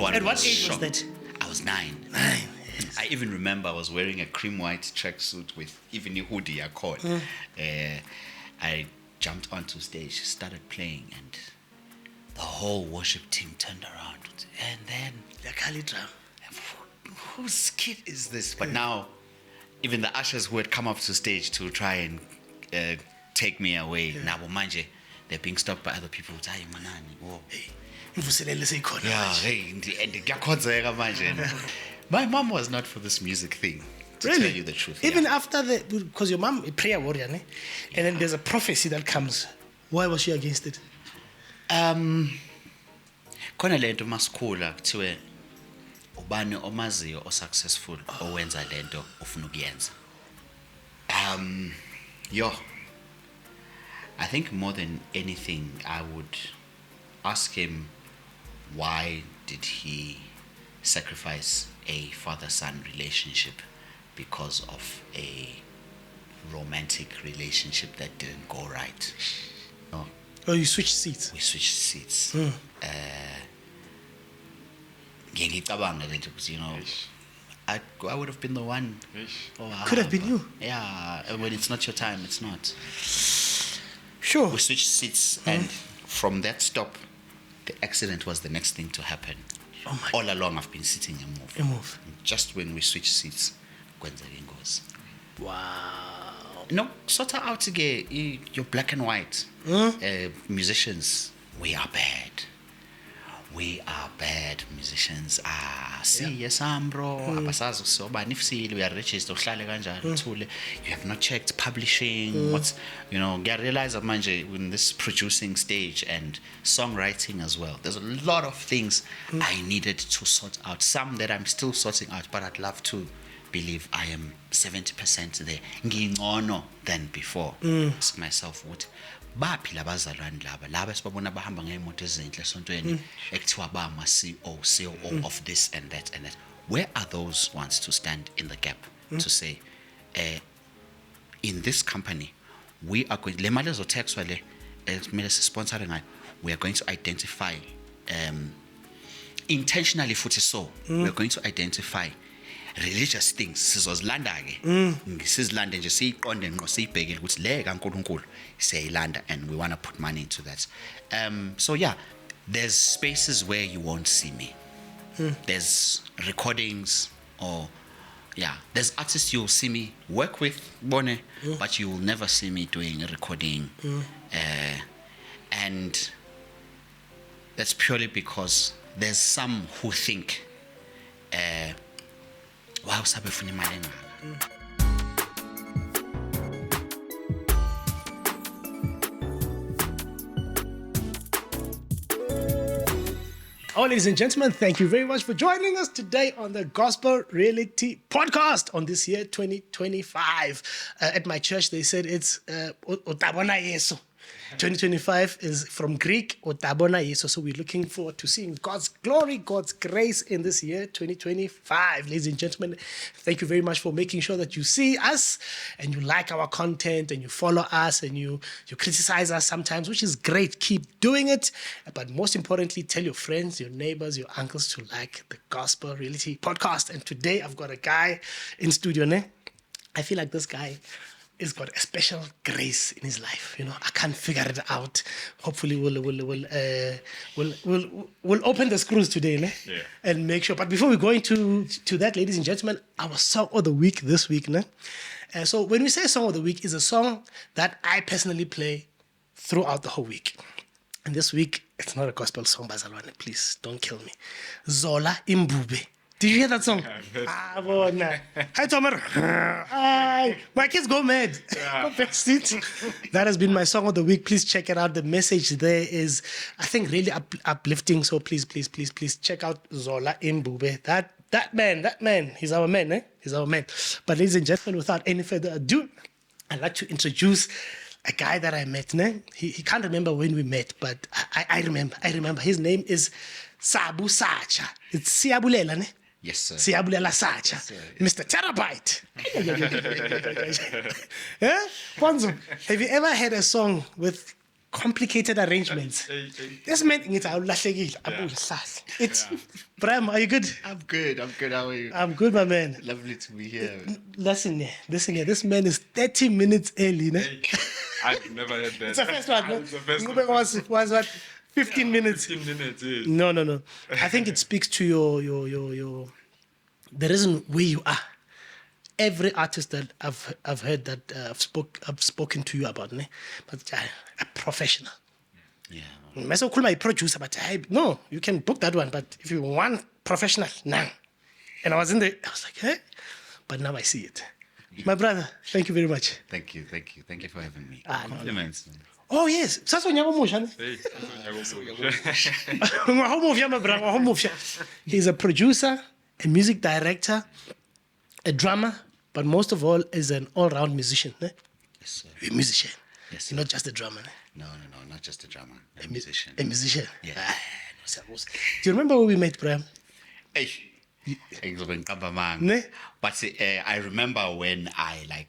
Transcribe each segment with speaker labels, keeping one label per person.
Speaker 1: everyone
Speaker 2: At what
Speaker 1: was
Speaker 2: age was
Speaker 1: shocked.
Speaker 2: that?
Speaker 1: I was 9.
Speaker 2: 9. Yes.
Speaker 1: I even remember I was wearing a cream white tracksuit with even a hoodie I caught. I jumped onto stage, started playing, and the whole worship team turned around. And then, whose kid is this? But now, even the ushers who had come up to stage to try and take me away, now manje, they're being stopped by other people. Hey, manani, whoa. Yeah, hey, and kuyakhonzeka manje. My mom was not for this music thing, to
Speaker 2: Really?
Speaker 1: tell you the truth.
Speaker 2: Even
Speaker 1: yeah.
Speaker 2: after because your mom a prayer warrior, ne? And then there's a prophecy that comes. Why was she against it?
Speaker 1: Khona lento masikhula kuthiwe ubani omaziyo successful owenza lento ufuna ukuyenza. I think more than anything I would ask him, why did he sacrifice a father-son relationship because of a romantic relationship that didn't go right? No,
Speaker 2: Oh, you switched seats.
Speaker 1: we switched seats. Ngiyicabanga lento ukuthi, I would have been the one.
Speaker 2: Could have been you.
Speaker 1: Yeah, when it's not your time, it's not.
Speaker 2: Sure.
Speaker 1: We switched seats, and from that stop, the accident was the next thing to happen.
Speaker 2: Oh my.
Speaker 1: All along, I've been sitting and moving.
Speaker 2: You move.
Speaker 1: Just when we switched seats, kwenzeka ingozi.
Speaker 2: Wow.
Speaker 1: No, sort out again. You're black and white. Musicians, we are bad. We are bad musicians. Yes, bro. Abasazi ukusobani ifisile uyaregister uhlale kanjani uthule. You have not checked publishing. What's ngiyarealize manje in this producing stage and songwriting as well. There's a lot of things I needed to sort out. Some that I'm still sorting out, but I'd love to believe I am 70% there. Ngingcono than before. Ask myself what baphi labazalwane laba esibabona bahamba ngeemoto ezinhle esontweni ekuthiwa ba ama COO of this and that and that. Where are those ones to stand in the gap to say in this company we are going le mali ezotaxwa le kumele sisponsoring ngayo, we are going to identify intentionally futhi so we are going to identify religious things sizozilanda ke sizilande nje siyiqonde ngqo siyibhekile ukuthi le kaNkulunkulu siyayilanda and we want to put money into that. So yeah, there's spaces where you won't see me. There's recordings or there's artists you'll see me work with bone but you will never see me doing a recording. And that's purely because there's some who think wow, sabe ufuna imali engaka.
Speaker 2: Oh, ladies and gentlemen, thank you very much for joining us today on the Gospel Reality Podcast on this year 2025. At my church, they said it's Utabona Yesu. 2025 is from Greek, Utabona Yesu. So we're looking forward to seeing God's glory, God's grace in this year 2025. Ladies and gentlemen, thank you very much for making sure that you see us and you like our content and you follow us and you criticize us sometimes, which is great. Keep doing it. But most importantly, tell your friends, your neighbors, your uncles to like the Gospel Reality Podcast. And today I've got a guy in studio. I feel like this guy has got a special grace in his life. I can't figure it out. Hopefully we'll open the screws today, and make sure. But before we go into that, ladies and gentlemen, our song of the week this week, so when we say song of the week, is a song that I personally play throughout the whole week. And this week, it's not a gospel song, Bazalwane. Please don't kill me. Zola Imbube. Did you hear that song? Hi, Tomer. My kids go mad. That has been my song of the week. Please check it out. The message there is, I think, really uplifting. So please check out Zola Imbube. That man, he's our man, He's our man. But ladies and gentlemen, without any further ado, I'd like to introduce a guy that I met. He can't remember when we met, but I remember. His name is Sabu Satsha. It's Siabulela,
Speaker 1: Yes, sir.
Speaker 2: Siabulela Satsha.
Speaker 1: Yes,
Speaker 2: Mr. Terabyte. Yeah? Bonzo, have you ever had a song with complicated arrangements. This man it's Bram, are you good?
Speaker 1: I'm good. How are you?
Speaker 2: I'm good, my man.
Speaker 1: Lovely to be here.
Speaker 2: Listen here. This man is 30 minutes early.
Speaker 3: I've never heard that.
Speaker 2: It's the first one.
Speaker 3: It's the first one.
Speaker 2: Was what? 15 minutes.
Speaker 3: 15 minutes, yes.
Speaker 2: No. I think it speaks to your the reason where you are. Every artist that I've heard that I've spoken to you about, but a professional.
Speaker 1: Yeah.
Speaker 2: I so call my producer, but no, you can book that one. But if you want professional, now. And I was like, hey, but now I see it. My brother, thank you very much.
Speaker 1: Thank you for having me.
Speaker 2: No.
Speaker 1: Compliments.
Speaker 2: Oh yes, Sasha He's a producer, a music director, a drummer, but most of all is an all-round musician.
Speaker 1: Yes, sir.
Speaker 2: You're a musician.
Speaker 1: Yes,
Speaker 2: You're not just a drummer.
Speaker 1: No, not just a drummer. A musician.
Speaker 2: A musician.
Speaker 1: Yeah.
Speaker 2: Do you remember when we met, Bram?
Speaker 1: Hey.
Speaker 2: Ne?
Speaker 1: But I remember when I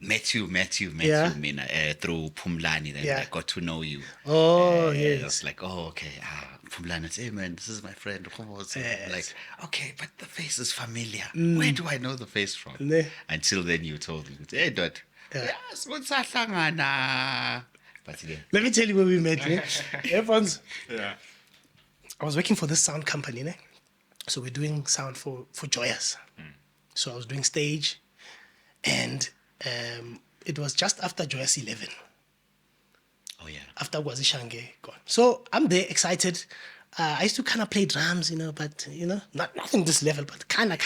Speaker 1: met you, Mina, through Pumlani. Then I got to know you.
Speaker 2: Oh, yes.
Speaker 1: I was like, oh, okay. Pumlani, hey man, this is my friend.
Speaker 2: Yes.
Speaker 1: Like, okay, but the face is familiar. Where do I know the face from?
Speaker 2: Ne?
Speaker 1: Until then, you told me, hey, Dot. Yes, what's that? But yeah.
Speaker 2: Let me tell you where we met. Everyone's.
Speaker 3: Yeah.
Speaker 2: I was working for this sound company. So we're doing sound for Joyous. So I was doing stage, and it was just after Joyous 11.
Speaker 1: Oh yeah.
Speaker 2: After Gwazishange gone. So I'm there excited. I used to kind of play drums, but nothing this level, but kind of.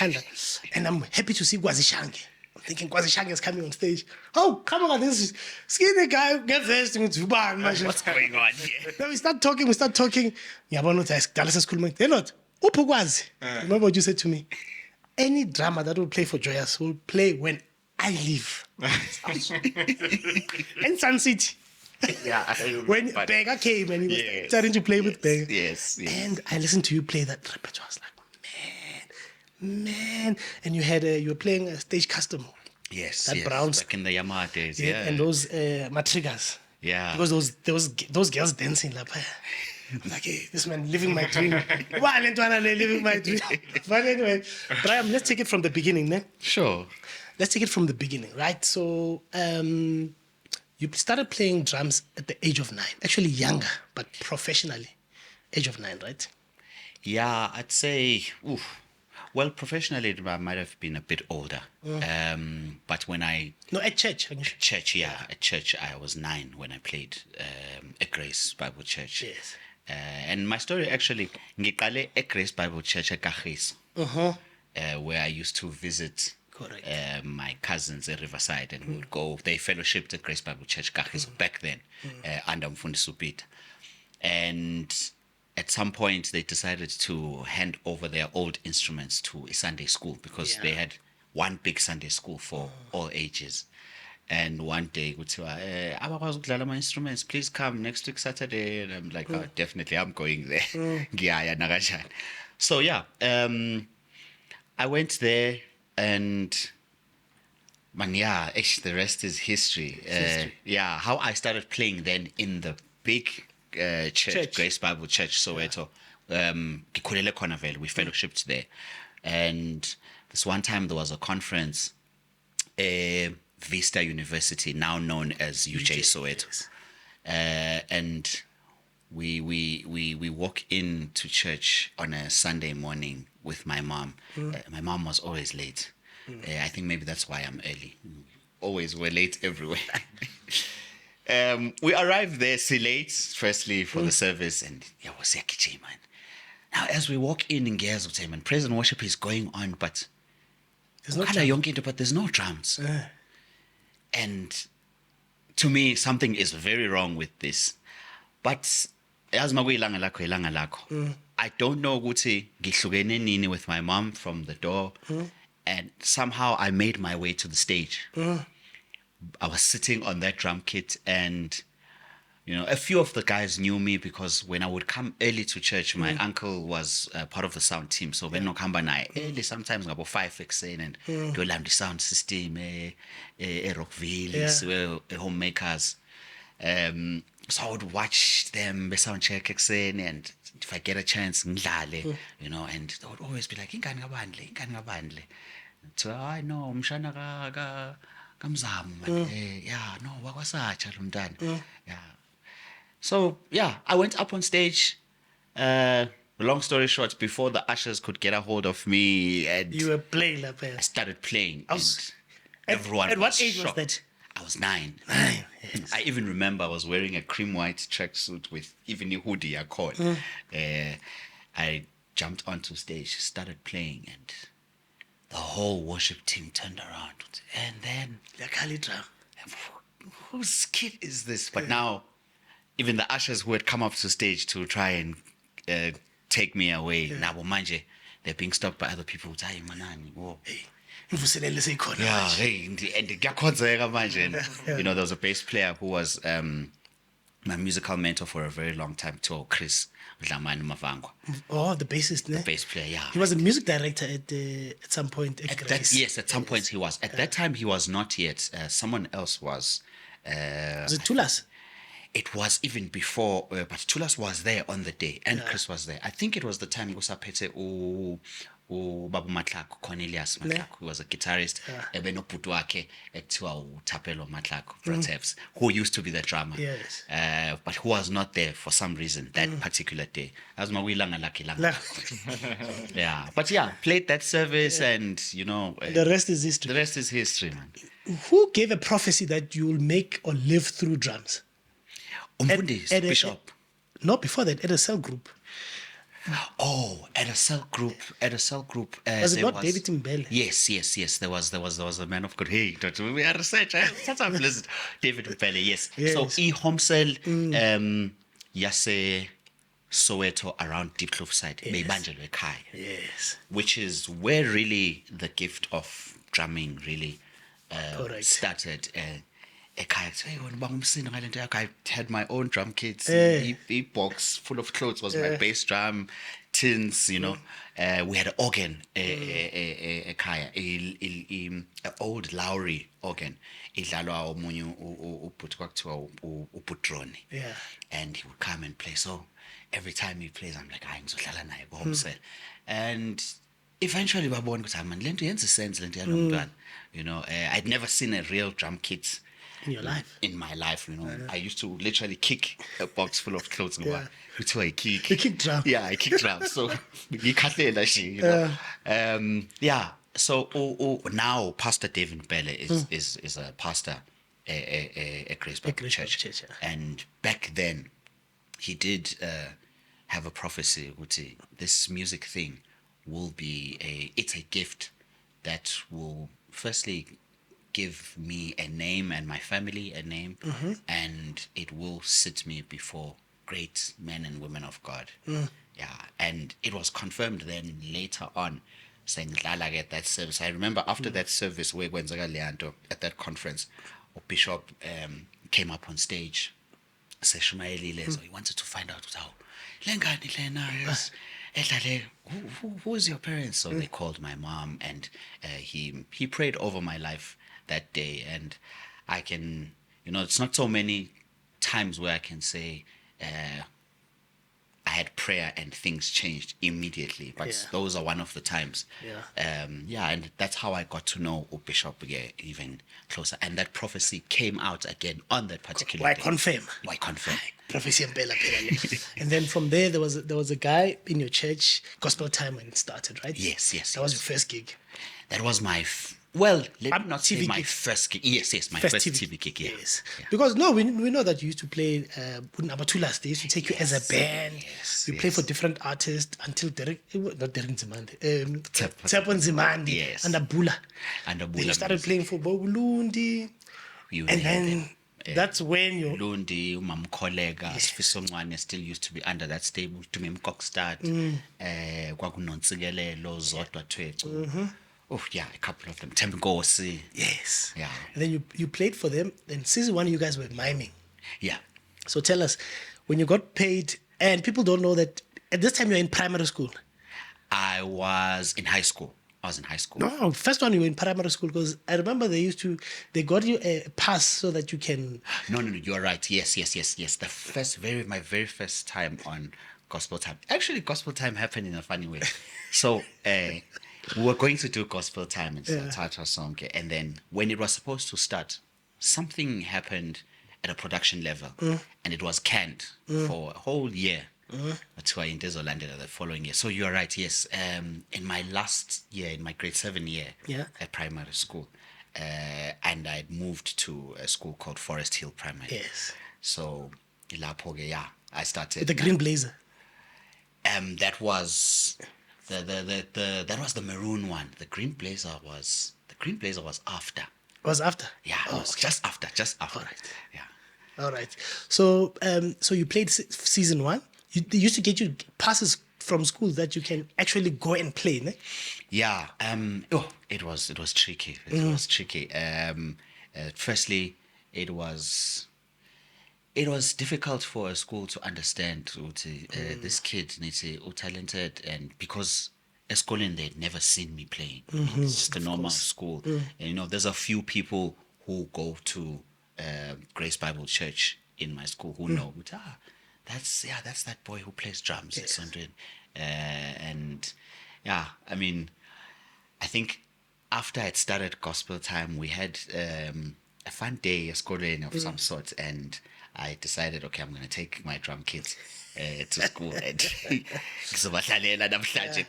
Speaker 2: And I'm happy to see Gwazishange. I'm thinking Gwazishange is coming on stage. Oh, come on, this skinny guy, get this thing to ban.
Speaker 1: What's going on here?
Speaker 2: Then we start talking. Remember what you said to me? Any drummer that will play for Joyous will play when I leave. And Sun City.
Speaker 1: Yeah.
Speaker 2: When Beggar came and he was starting to play with Beggar.
Speaker 1: Yes.
Speaker 2: And I listened to you play that repertoire. I was like, man. And you were playing a stage custom.
Speaker 1: Yes.
Speaker 2: That Browns.
Speaker 1: Back in the Yamaha days.
Speaker 2: Yeah. And those matrigas.
Speaker 1: Yeah.
Speaker 2: Because those girls dancing like, like, hey, this man living my dream. Living my dream. But anyway, Brian, let's take it from the beginning,
Speaker 1: Sure.
Speaker 2: Let's take it from the beginning, right? So you started playing drums at the age of 9. Actually younger, but professionally. Age of 9, right?
Speaker 1: Yeah, I'd say, well, professionally, I might have been a bit older. But when
Speaker 2: No, at church.
Speaker 1: At church, I was 9 when I played at Grace Bible Church.
Speaker 2: Yes.
Speaker 1: And my story actually, ngiqale at Grace Bible Church at Kagiso, where I used to visit my cousins at Riverside, and we would go. They fellowshipped at Grace Bible Church Kagiso back then, under Mfundisi Peter. And at some point, they decided to hand over their old instruments to a Sunday school because they had one big Sunday school for all ages. And one day, my instruments, please come next week Saturday. And I'm like, oh, definitely, I'm going there. So yeah, I went there, and the rest is history. How I started playing then in the big church, Grace Bible Church, Soweto. We fellowshipped there, and this one time there was a conference. Vista University, now known as UJ Soweto. Yes. And we walk into church on a Sunday morning with my mom. My mom was always late. I think maybe that's why I'm early. Always we're late everywhere. We arrived there late, firstly, for the service, and was man. Now, as we walk in Gears of Time, and praise and worship is going on, but there's no drums. And to me, something is very wrong with this. But as I don't know with my mom from the door, and somehow I made my way to the stage. I was sitting on that drum kit, and a few of the guys knew me because when I would come early to church, my uncle was part of the sound team. So when I come early, sometimes about 5 and do the sound system, Rockville, homemakers. So I would watch them sound check ekuseni, and if I get a chance, ngidlale, you know, and they would always be like, ingane ngabandle. So I know, mshana kamzamu, yeah, no, wakwasatsha lo mntana. Yeah. So yeah, I went up on stage. Long story short, before the ushers could get a hold of me, and
Speaker 2: You were playing like
Speaker 1: I started playing,
Speaker 2: was-
Speaker 1: and everyone
Speaker 2: at what
Speaker 1: was
Speaker 2: age was
Speaker 1: shocked.
Speaker 2: that?
Speaker 1: I was 9.
Speaker 2: 9. Yes.
Speaker 1: I even remember I was wearing a cream white tracksuit with even a hoodie I caught. I jumped onto stage, started playing, and the whole worship team turned around. And then, whose kid is this? But now, even the ushers who had come up to stage to try and take me away, now manje, they're being stopped by other people. Hey, manani, whoa.
Speaker 2: Imvuselelo seyikhona
Speaker 1: Yeah,
Speaker 2: manje.
Speaker 1: hey, and kuyakhonzeka manje. And, you know, there was a bass player who was my musical mentor for a very long time, too, Chris Dlamani Mavangwa.
Speaker 2: Oh, the bassist, ne?
Speaker 1: Bass player, yeah.
Speaker 2: He was a music director at some point at Grace.
Speaker 1: Yes, at some point he was. At that time, he was not yet. Someone else was.
Speaker 2: Was it Tulas?
Speaker 1: It was even before, but Tulas was there on the day, and Chris was there. I think it was the time Gusapete Babu Matlako, Cornelius Matlako, who was a guitarist, Ebenobhuti wakhe ekuthiwa uThapelo Matlako, Brateps, who used to be the drummer.
Speaker 2: Yes.
Speaker 1: But who was not there for some reason that particular day. As Mawilanga Lucky Langa. Yeah. But yeah, played that service, and you know,
Speaker 2: The rest is history.
Speaker 1: the rest is history, man.
Speaker 2: Who gave a prophecy that you will make or live through drums?
Speaker 1: Umfundisi,
Speaker 2: At a-
Speaker 1: Bishop.
Speaker 2: No, before that, at a cell group.
Speaker 1: Oh, at a cell group.
Speaker 2: Was it
Speaker 1: there
Speaker 2: not David Mbele?
Speaker 1: Yes. There was a man of God. Hey, we are research. Sometimes listen. David Mbele, yes.
Speaker 2: Yes.
Speaker 1: So Homsel, Yase Soweto around Deep Kloof side, Beybanjelwe Ekhaya,
Speaker 2: Yes.
Speaker 1: which is where really the gift of drumming really
Speaker 2: Correct.
Speaker 1: started. Ekhaya, so, hey, when bangumsindo ngale nto yakho, I had my own drum kits.
Speaker 2: Eh.
Speaker 1: A box full of clothes was my bass drum, tins, you know. We had an organ, ekhaya, an old Lowry organ. Idlalwa omunye ubhuti kwakuthiwa uButroni.
Speaker 2: Yeah.
Speaker 1: And he would come and play. So every time he plays, I'm like, hayi ngizodlala naye boMsel. And eventually babona ukuthi man lento yenza sense lento yalo mntwana. You know, I'd never seen a real drum kit
Speaker 2: In your life.
Speaker 1: in my life, you know. I used to literally kick a box full of clothes.
Speaker 2: Yeah.
Speaker 1: Which way I kick.
Speaker 2: You kick drum.
Speaker 1: Yeah, I kick drum. So you can't say that shit, you know. Yeah. So now Pastor David Mbele is a pastor at Grace Bible
Speaker 2: Grace Bible
Speaker 1: Church.
Speaker 2: Church, yeah.
Speaker 1: And back then he did have a prophecy which this music thing will be it's a gift that will firstly give me a name and my family a name, and it will sit me before great men and women of God. Yeah, and it was confirmed then later on, saying at that service. I remember after that service, where at that conference, Bishop came up on stage. So he wanted to find out how who is your parents? So they called my mom, and he prayed over my life that day. And I can, you know, it's not so many times where I can say I had prayer and things changed immediately, but those are one of the times. And that's how I got to know Bishop even closer, and that prophecy came out again on that particular
Speaker 2: Why
Speaker 1: day.
Speaker 2: confirm?
Speaker 1: Why confirm?
Speaker 2: Prophecy Mbele phela. And then from there was a guy in your church, gospel time, when it started, right?
Speaker 1: Yes.
Speaker 2: That was your first gig.
Speaker 1: That was my let me not say
Speaker 2: TV
Speaker 1: my
Speaker 2: gig.
Speaker 1: first gig. Yes, my first TV gig. Yeah.
Speaker 2: Yes.
Speaker 1: Yeah.
Speaker 2: Because we know that you used to play Abatula's. They used to take you as a band. You play for different artists until Derek Nzimande. Tsepo Nzimande.
Speaker 1: Yes.
Speaker 2: And Abula.
Speaker 1: And
Speaker 2: Then you started playing for Bobulundi. And then that's when you
Speaker 1: Lundi, Mamkolega, Sfisongwane still used to be under that stable. To me, Mkokstad, Kwakunonsigelelo, Zodwa Twetu. Oh, yeah, a couple of them. Temgosi.
Speaker 2: Yes.
Speaker 1: Yeah.
Speaker 2: And then you played for them. Then season 1, you guys were miming.
Speaker 1: Yeah.
Speaker 2: So tell us, when you got paid, and people don't know that at this time you're in primary school.
Speaker 1: I was in high school. I was in high school.
Speaker 2: No, first one you were in primary school because I remember they got you a pass so that you can.
Speaker 1: No, you're right. Yes. My very first time on gospel time. Actually, gospel time happened in a funny way. So we were going to do gospel time in Tata song, and then when it was supposed to start, something happened at a production level, and it was canned for a whole year. To in Desolanda the following year. So you're right, yes. In my last year, in my grade 7 year at primary school, and I'd moved to a school called Forest Hill Primary.
Speaker 2: Yes.
Speaker 1: So I started
Speaker 2: With the green blazer.
Speaker 1: that was that was the maroon one. The green blazer was after.
Speaker 2: Was after?
Speaker 1: Yeah, it was just after.
Speaker 2: All right.
Speaker 1: Yeah.
Speaker 2: All right. So so you played season 1. They used to get you passes from school that you can actually go and play, ne?
Speaker 1: Yeah. It was tricky. It was tricky. Firstly, it was difficult for a school to understand this kid needs talented, and because at school they'd never seen me playing. It's just a normal school. And there's a few people who go to Grace Bible Church in my school who know that's that boy who plays drums.
Speaker 2: Yes.
Speaker 1: And yeah, I mean, I think after I'd started gospel time, we had a fun day, a schooling of some sort, and I decided, okay, I'm going to take my drum kit to school and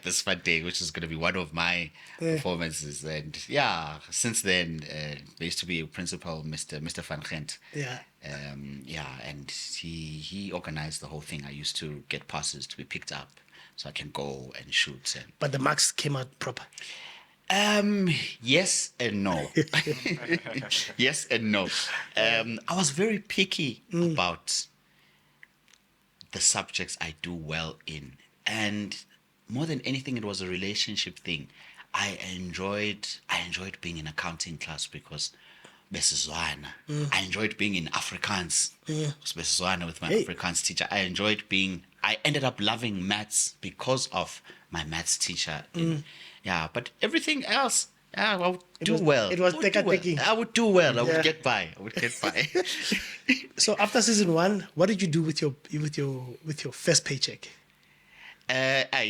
Speaker 1: this fun day, which is going to be one of my performances. And yeah, since then, there used to be a principal, Mr. Van Gent.
Speaker 2: Yeah.
Speaker 1: And he organized the whole thing. I used to get passes to be picked up so I can go and shoot.
Speaker 2: But the marks came out proper.
Speaker 1: Yes and no. Yes and no. I was very picky about the subjects I do well in, and more than anything, it was a relationship thing. I enjoyed being in accounting class because besizwana. I enjoyed being in Afrikaans. Besizwana with my Afrikaans teacher. I ended up loving maths because of my maths teacher. Yeah, but everything else, I would do well.
Speaker 2: It was taking.
Speaker 1: I would do well. I would get by.
Speaker 2: So after season 1, what did you do with your first paycheck? Yeah,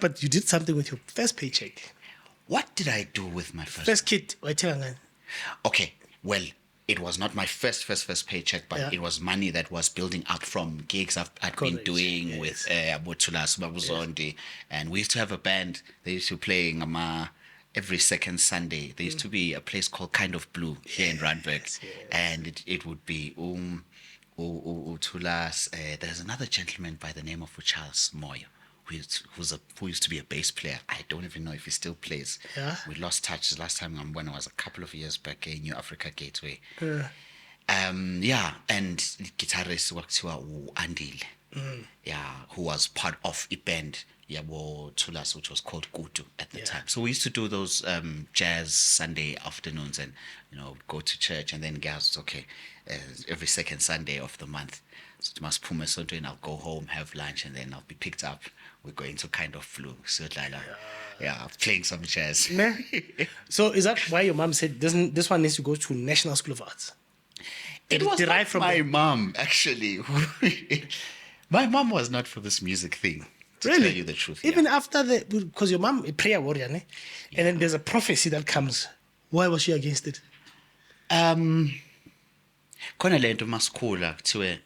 Speaker 2: but you did something with your first paycheck.
Speaker 1: What did I do with my
Speaker 2: First kit.
Speaker 1: Okay, well, it was not my first paycheck, but it was money that was building up from gigs I'd been doing with Abotulas Babuzondi. And we used to have a band. They used to play every second Sunday. There used to be a place called Kind of Blue here in Randburg. And it would be Tulas. There's another gentleman by the name of Charles Moyo, who used to be a bass player. I don't even know if he still plays.
Speaker 2: Yeah.
Speaker 1: We lost touch last time when I was a couple of years back in New Africa Gateway. And guitarist Andile. Who was part of a band, Tulas, which was called Kutu at the time. So we used to do those jazz Sunday afternoons, and go to church, and then guys, every second Sunday of the month. So to must pull something, and I'll go home, have lunch, and then I'll be picked up. We're going to Kind of Flu. So playing some jazz.
Speaker 2: So is that why your mom said this one needs to go to National School of Arts?
Speaker 1: It was derived from my mom, actually. My mom was not for this music thing. To tell you the truth.
Speaker 2: Even after because your mom a prayer warrior, ne? And then there's a prophecy that comes. Why was she against it?
Speaker 1: Khona lento masikhula kuthiwe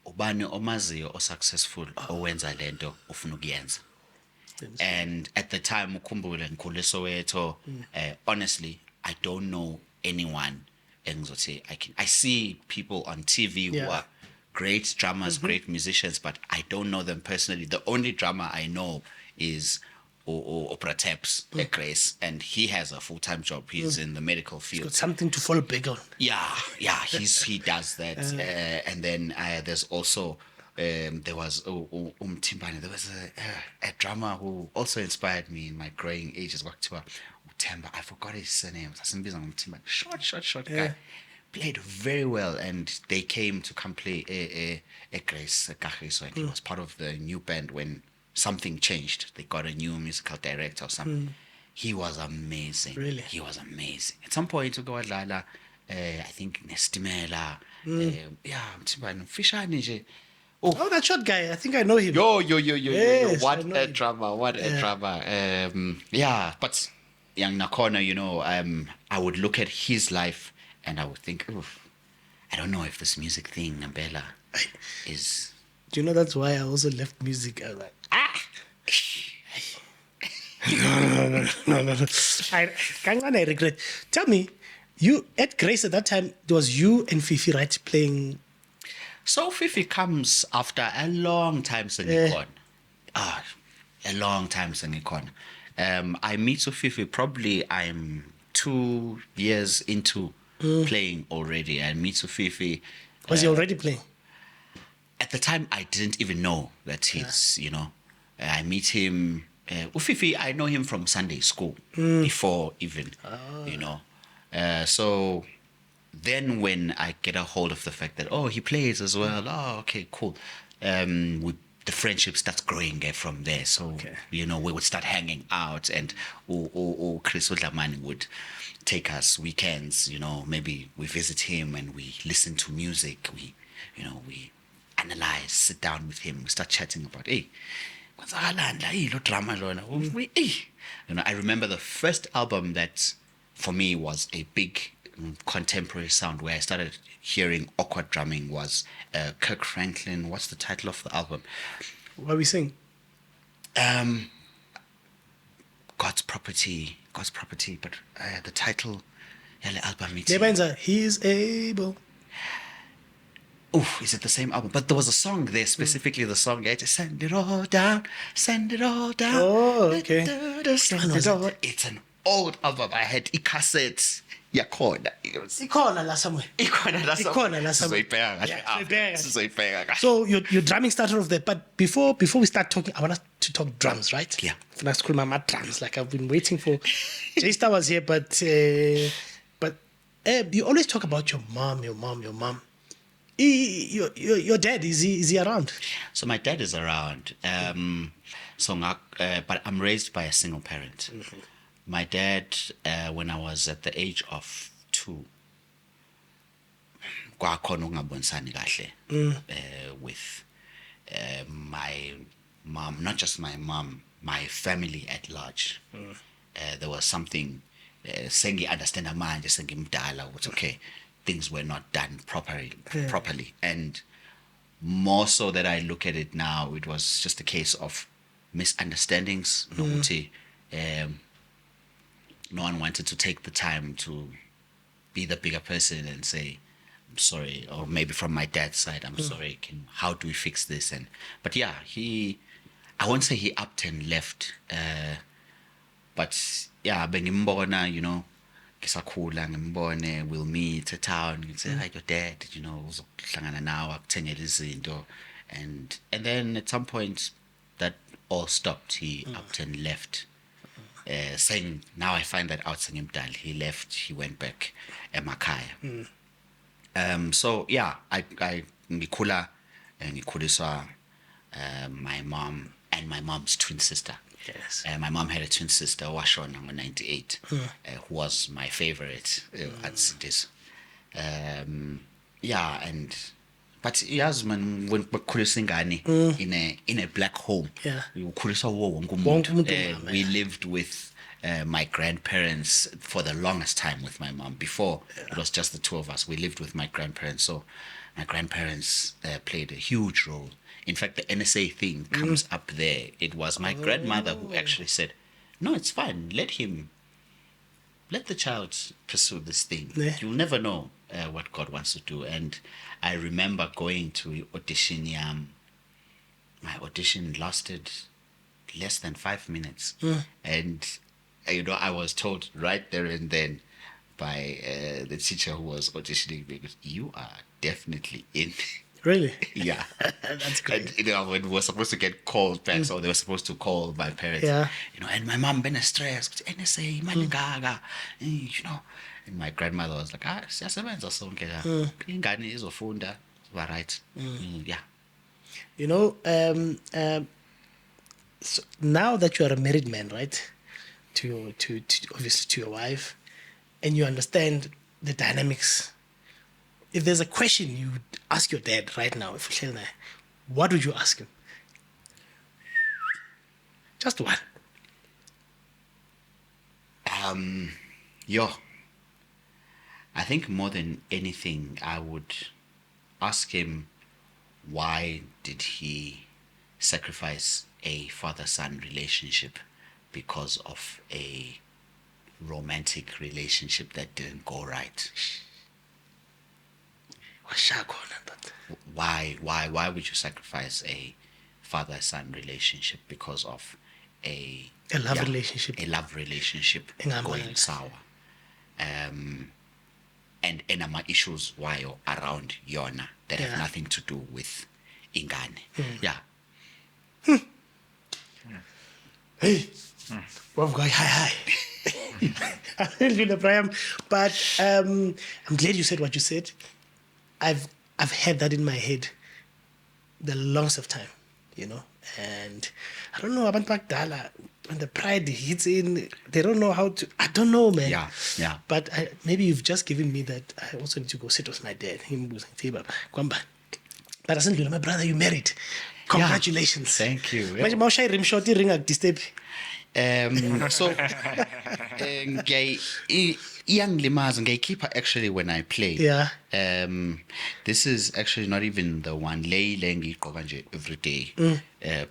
Speaker 1: ubani omaziyo o-successful owenza lento ufuna ukuyenza. And at the time ukhumbule ngikhule Soweto, honestly I don't know anyone engizothi I see people on TV who are great drummers, great musicians, but I don't know them personally. The only drummer I know is Opera Taps at Grace, and he has a full-time job. He's in the medical field.
Speaker 2: He's got something to fall big on.
Speaker 1: Yeah, he does that. And then there's also there was Timbane. There was a drummer who also inspired me in my growing ages. Temba, I forgot his surname. Short guy. Played very well, and they came to come play a Grace Kagiso, and he was part of the new band when something changed. They got a new musical director or something. He was amazing.
Speaker 2: Really?
Speaker 1: He was amazing. At some point, we go wadlala, I think Nestimela. Yeah, Mthimbani, Fishani nje.
Speaker 2: Oh, that short guy. I think I know him.
Speaker 1: Yo.
Speaker 2: Yes, I
Speaker 1: What
Speaker 2: know
Speaker 1: a
Speaker 2: him.
Speaker 1: drama. What a drama. Yeah, but young Nakona, I would look at his life and I would think, oof, I don't know if this music thing, Nambela, is.
Speaker 2: Do you know that's why I also left music? I was like, no. I regret. Tell me, you at Grace at that time, it was you and Fifi, right, playing.
Speaker 1: So Fifi comes after a long time singing a long time singing. I meet Fifi probably I'm 2 years into playing already. I meet Fifi.
Speaker 2: Was he already playing?
Speaker 1: At the time, I didn't even know that he's, I meet him. Fifi, I know him from Sunday school before even, So then when I get a hold of the fact that, he plays as well. Oh, okay, cool. The friendship starts growing from there. So, we would start hanging out and Chris Udlamani would take us weekends, maybe we visit him and we listen to music. We analyze, sit down with him, we start chatting about, drama lona. I remember the first album that for me was a big contemporary sound where I started hearing awkward drumming was Kirk Franklin. What's the title of the album?
Speaker 2: What we sing?
Speaker 1: God's Property, but the title the album
Speaker 2: He is able.
Speaker 1: Oh, is it the same album? But there was a song there, specifically the song, send it all down, send it all down.
Speaker 2: Oh, okay.
Speaker 1: Send it all. It's an old album. I had cassettes. Yakhona.
Speaker 2: Ikhona la somewhere.
Speaker 1: Ikhona la somewhere.
Speaker 2: Sizoyibheka. So your drumming started off there, but before we start talking, I want us to talk drums, right?
Speaker 1: Yeah.
Speaker 2: For us to call my drums, like I've been waiting for. J-Star was here, but you always talk about your mom. Your dad, is he around?
Speaker 1: So my dad is around. But I'm raised by a single parent. Mm-hmm. My dad, when I was at the age of 2, with my mom, not just my mom, my family at large. There was something sengi understand a man, just sengi mdala, was okay. Things were not done properly. And more so that I look at it now, it was just a case of misunderstandings. No one wanted to take the time to be the bigger person and say, I'm sorry, or maybe from my dad's side, I'm sorry, how do we fix this? But yeah, I won't say he upped and left, but yeah, bengimbona, ngisakhula ngimbone, we'll meet at town, say, hi, your dad, uzohlangana nawe akuthengele izinto, and then at some point that all stopped. He upped and left, saying, now I find that out, Sangimdal, he left, he went back emakhaya. So yeah, I ngikhuliswa my mom and my mom's twin sister.
Speaker 2: Yes.
Speaker 1: My mom had a twin sister, Washona, on 98, who was my favorite at this. But yes, man, when in a black home, we lived with my grandparents for the longest time with my mom. Before it was just the two of us. We lived with my grandparents, so my grandparents played a huge role. In fact, the NSA thing comes up there. It was my grandmother who actually said, no, it's fine. Let the child pursue this thing.
Speaker 2: Yeah.
Speaker 1: You'll never know what God wants to do. And I remember going to audition. My audition lasted less than 5 minutes. And, I was told right there and then by the teacher who was auditioning me, you are definitely in.
Speaker 2: Really?
Speaker 1: Yeah.
Speaker 2: That's great.
Speaker 1: And, when we were supposed to get called back, so they were supposed to call my parents.
Speaker 2: Yeah.
Speaker 1: And my mom been stressed. NSA, Maligaga, And my grandmother was like, siyasebenza sonke la. Ingane izofunda. Right. Yeah.
Speaker 2: So now that you are a married man, right? To obviously to your wife, and you understand the dynamics. If there's a question you would ask your dad right now, if you what would you ask him? Just one.
Speaker 1: I think more than anything, I would ask him, why did he sacrifice a father-son relationship because of a romantic relationship that didn't go right? Why would you sacrifice a father-son relationship because of a
Speaker 2: love relationship?
Speaker 1: A love relationship going sour. And my issues why around Yona that have nothing to do with Ingane. Yeah.
Speaker 2: Hey, well, hi. I didn't feel the problem, but I'm glad you said what you said. I've had that in my head the longest of time, and I don't know about Bagdala. When the pride hits in, they don't know how to. I don't know, man.
Speaker 1: Yeah.
Speaker 2: But maybe you've just given me that. I also need to go sit with my dad. But I said, my brother, you married. Congratulations.
Speaker 1: Yeah. Thank you. So ngiyayikeeper actually when I play.
Speaker 2: Yeah.
Speaker 1: This is actually not even the one lay every day,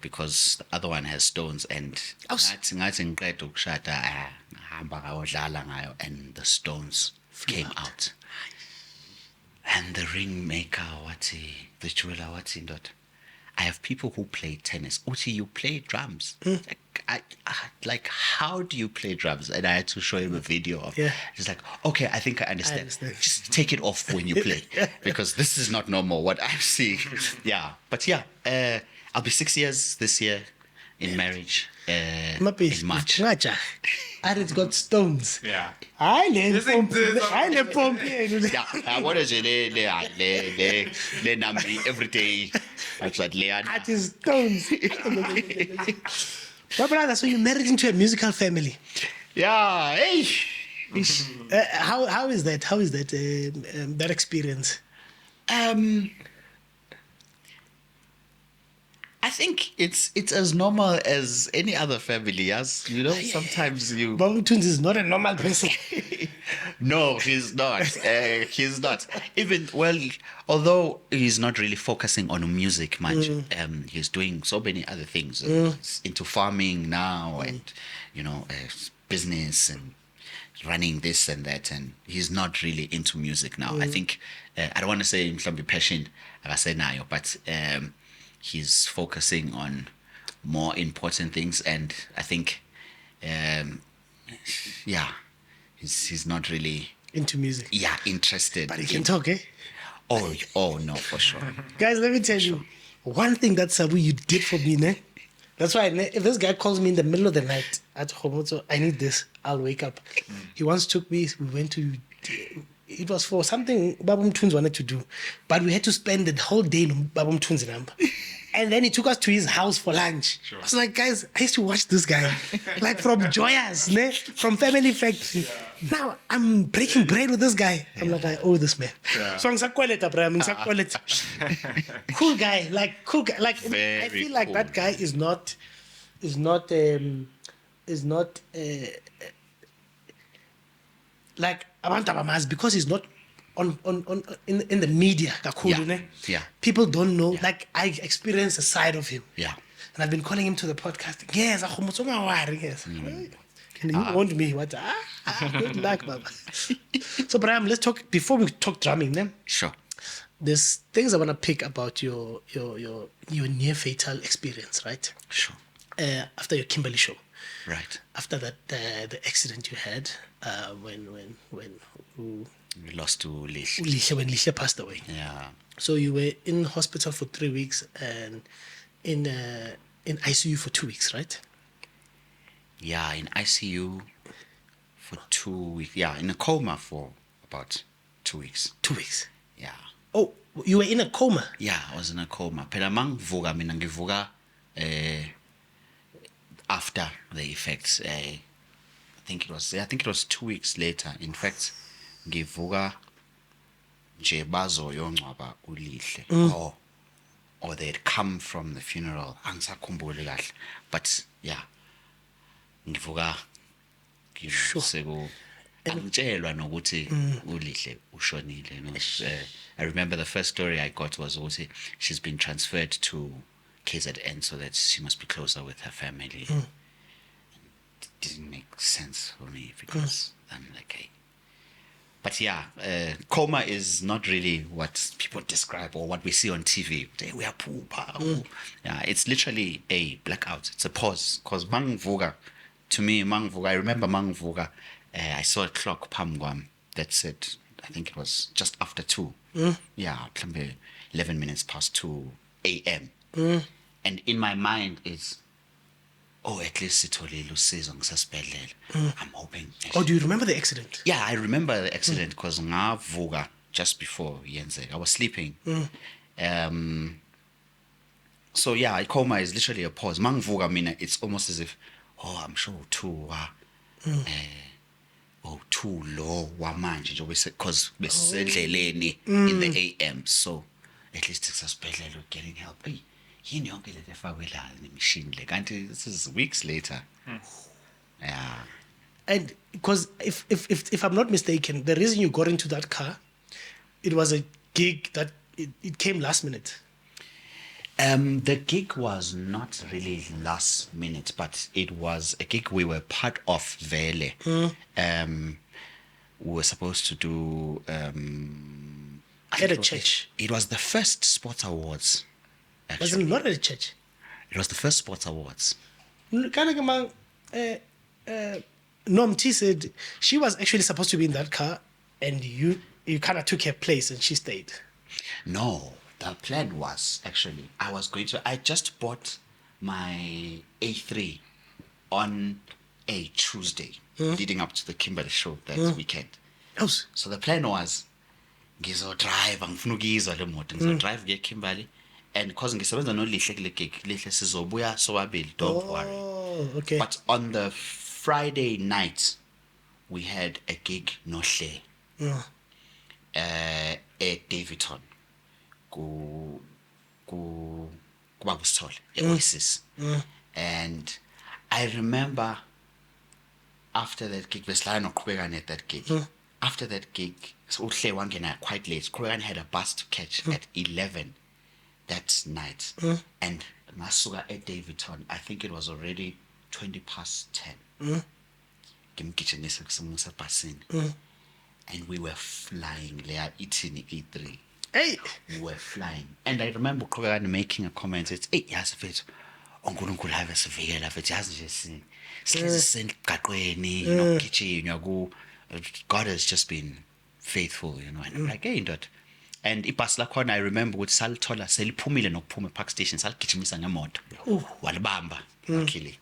Speaker 1: because the other one has stones, and ngathi ngiqeda ukushada ngihamba ngayodlala ngayo and the stones came out. And the ring maker the jeweler ndoda, I have people who play tennis. Uti, you play drums. Like, how do you play drums? And I had to show him a video of.
Speaker 2: Yeah.
Speaker 1: He's like, okay, I think I understand. Just take it off when you play, because this is not normal what I'm seeing. Yeah, but yeah, I'll be 6 years this year in marriage. In March.
Speaker 2: And it's got stones.
Speaker 3: Yeah.
Speaker 2: I need pump.
Speaker 1: Yeah, what is it? Le number every day. That's what Leon.
Speaker 2: That is stones. My brother, so you married into a musical family.
Speaker 1: Yeah, hey.
Speaker 2: How is that? How is that that experience?
Speaker 1: I think it's as normal as any other family, yes. Sometimes you.
Speaker 2: Babum Twins is not a normal person.
Speaker 1: No, he's not. He's not. Even, well, although he's not really focusing on music much, he's doing so many other things. He's into farming now, and business and running this and that, and he's not really into music now. I think I don't want to say mhlawumbe passion akasenayo, but he's focusing on more important things, and I think he's not really
Speaker 2: into music.
Speaker 1: Yeah, interested.
Speaker 2: But he can talk, eh?
Speaker 1: Oh no, for sure.
Speaker 2: Guys, let me tell you one thing that Sabu you did for me, ne? That's why if this guy calls me in the middle of the night at home, so I need this, I'll wake up. He once took me, we went to, it was for something Babum Twins wanted to do, but we had to spend the whole day in Babum Twins number. And then he took us to his house for lunch. Sure. I was like, guys, I used to watch this guy, like from Joyous, ne? From Family Factory. Yeah. Now I'm breaking bread with this guy. I'm like, I owe this man. Yeah. So cool guy, like cool guy. Like I feel like cool. That guy is not like Abantabamaz, because he's not on in the media.
Speaker 1: Yeah.
Speaker 2: People don't know. Yeah. Like I experienced a side of him.
Speaker 1: Yeah.
Speaker 2: And I've been calling him to the podcast. Yes, yes. And he warned me. What? Good luck, Baba. So, Brian, let's talk before we talk drumming. Then.
Speaker 1: Sure.
Speaker 2: There's things I want to pick about your near fatal experience, right?
Speaker 1: Sure.
Speaker 2: After your Kimberley show.
Speaker 1: Right.
Speaker 2: After that, the accident you had when
Speaker 1: we lost to Lihle.
Speaker 2: When Lihle passed away.
Speaker 1: Yeah.
Speaker 2: So you were in hospital for 3 weeks and in ICU for 2 weeks, right?
Speaker 1: Yeah, in ICU for 2 weeks. Yeah, in a coma for about 2 weeks.
Speaker 2: 2 weeks.
Speaker 1: Yeah.
Speaker 2: Oh, you were in a coma?
Speaker 1: Yeah, I was in a coma. Phela mangivuka mina ngivuka after the effects. I think it was 2 weeks later. In fact, ngivuka nje bazoyongcwaba uLihle or they'd come from the funeral. Angisakhumbuli kahle. But yeah, ngivuka seku angitshelwa nokuthi uLihle ushonile. I remember the first story I got was ukuthi she's been transferred to KZN so that she must be closer with her family. It didn't make sense for me because I'm like, hey. But yeah, coma is not really what people describe or what we see on TV. Hey, we are poor. Yeah, it's literally a blackout. It's a pause. Because to me, I remember Mangvuga, I saw a clock, Pamgwam, that said, I think it was just after 2. Yeah, 11 minutes past 2 a.m. And in my mind, it's, at least sitholile usizo ngisasibhedlela. I'm hoping.
Speaker 2: Oh, do you remember the accident?
Speaker 1: Yeah, I remember the accident because ngavuka just before yenzeka. I was sleeping. So yeah, coma is literally a pause. Mangvuka mina, it's almost as if, I'm sure too low wamanje because besendleleni in the AM. So at least sisasibhedlela getting help. Yini yonke le efakwe la nemishini le kanti this is weeks later. Yeah.
Speaker 2: And because if I'm not mistaken, the reason you got into that car, it was a gig that it came last minute.
Speaker 1: The gig was not really last minute, but it was a gig we were part of Vele. We were supposed to do
Speaker 2: At a church.
Speaker 1: It was the first sports awards.
Speaker 2: Was it not at a church?
Speaker 1: It was the first sports awards.
Speaker 2: Nomti said she was actually supposed to be in that car and you kind of took her place and she stayed.
Speaker 1: No, the plan was actually I just bought my A3 on a Tuesday leading up to the Kimberley show that weekend.
Speaker 2: Yes.
Speaker 1: So the plan was ngizodrive angifuna ukuyizwa le moto ngizodrive ngiye Kimberley and because ngisebenza noLihle kule gig Lihle sizobuya sobabili, don't worry.
Speaker 2: Oh, okay.
Speaker 1: But on the Friday night we had a gig nohle at Davidton ku Babusithole Oasis. And I remember after that gig besilana noqhubekana at that gig. After that gig so uhle wangena quite late. Qhubekana had a bus to catch at 11 that night. And masuka at Davidton, I think it was already 20 past 10. Ngimgijimise kusimusa ebhasini. And we were flying there eating E3.
Speaker 2: Hey,
Speaker 1: we were flying. And I remember Qhubekana making a comment. It's, hey, yazi mfethu, uNkulunkulu have sivikela mfethu, yazi nje sihlezi sengqaqweni nokugijinywa ku God has just been faithful, And I'm like, hey, ndod. And ibhasi lakhona I remember ukuthi salithola seliphumile nokuphuma ePark Station saligijimisa ngemoto. Walibamba luckily.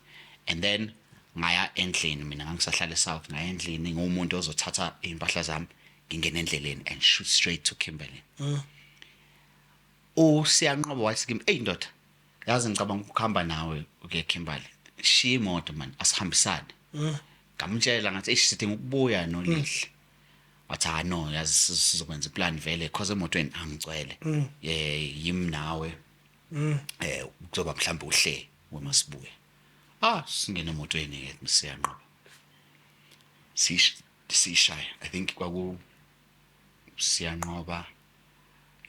Speaker 1: And then ngaya endlini mina ngangisahlala eSouth ngaya endlini ngumuntu ozothatha impahla zami ngingena endleleni and shoot straight to Kimberley. Siyanqoba wathi kimi, hey ndoda, yazi ngicabanga ukuhamba nawe uke Kimberley. Shiya imoto man, asihambisane. Ngamtshela ngathi sidinga ukubuya noLihle. Wathi no, yazi sizokwenza iplan vele because emotweni angicwele. Yimi nawe. Kuzoba mhlawumbe uhle wemasibuye. Singena emotweni siyanqoba. Sishaya. I think kwaku siyanqoba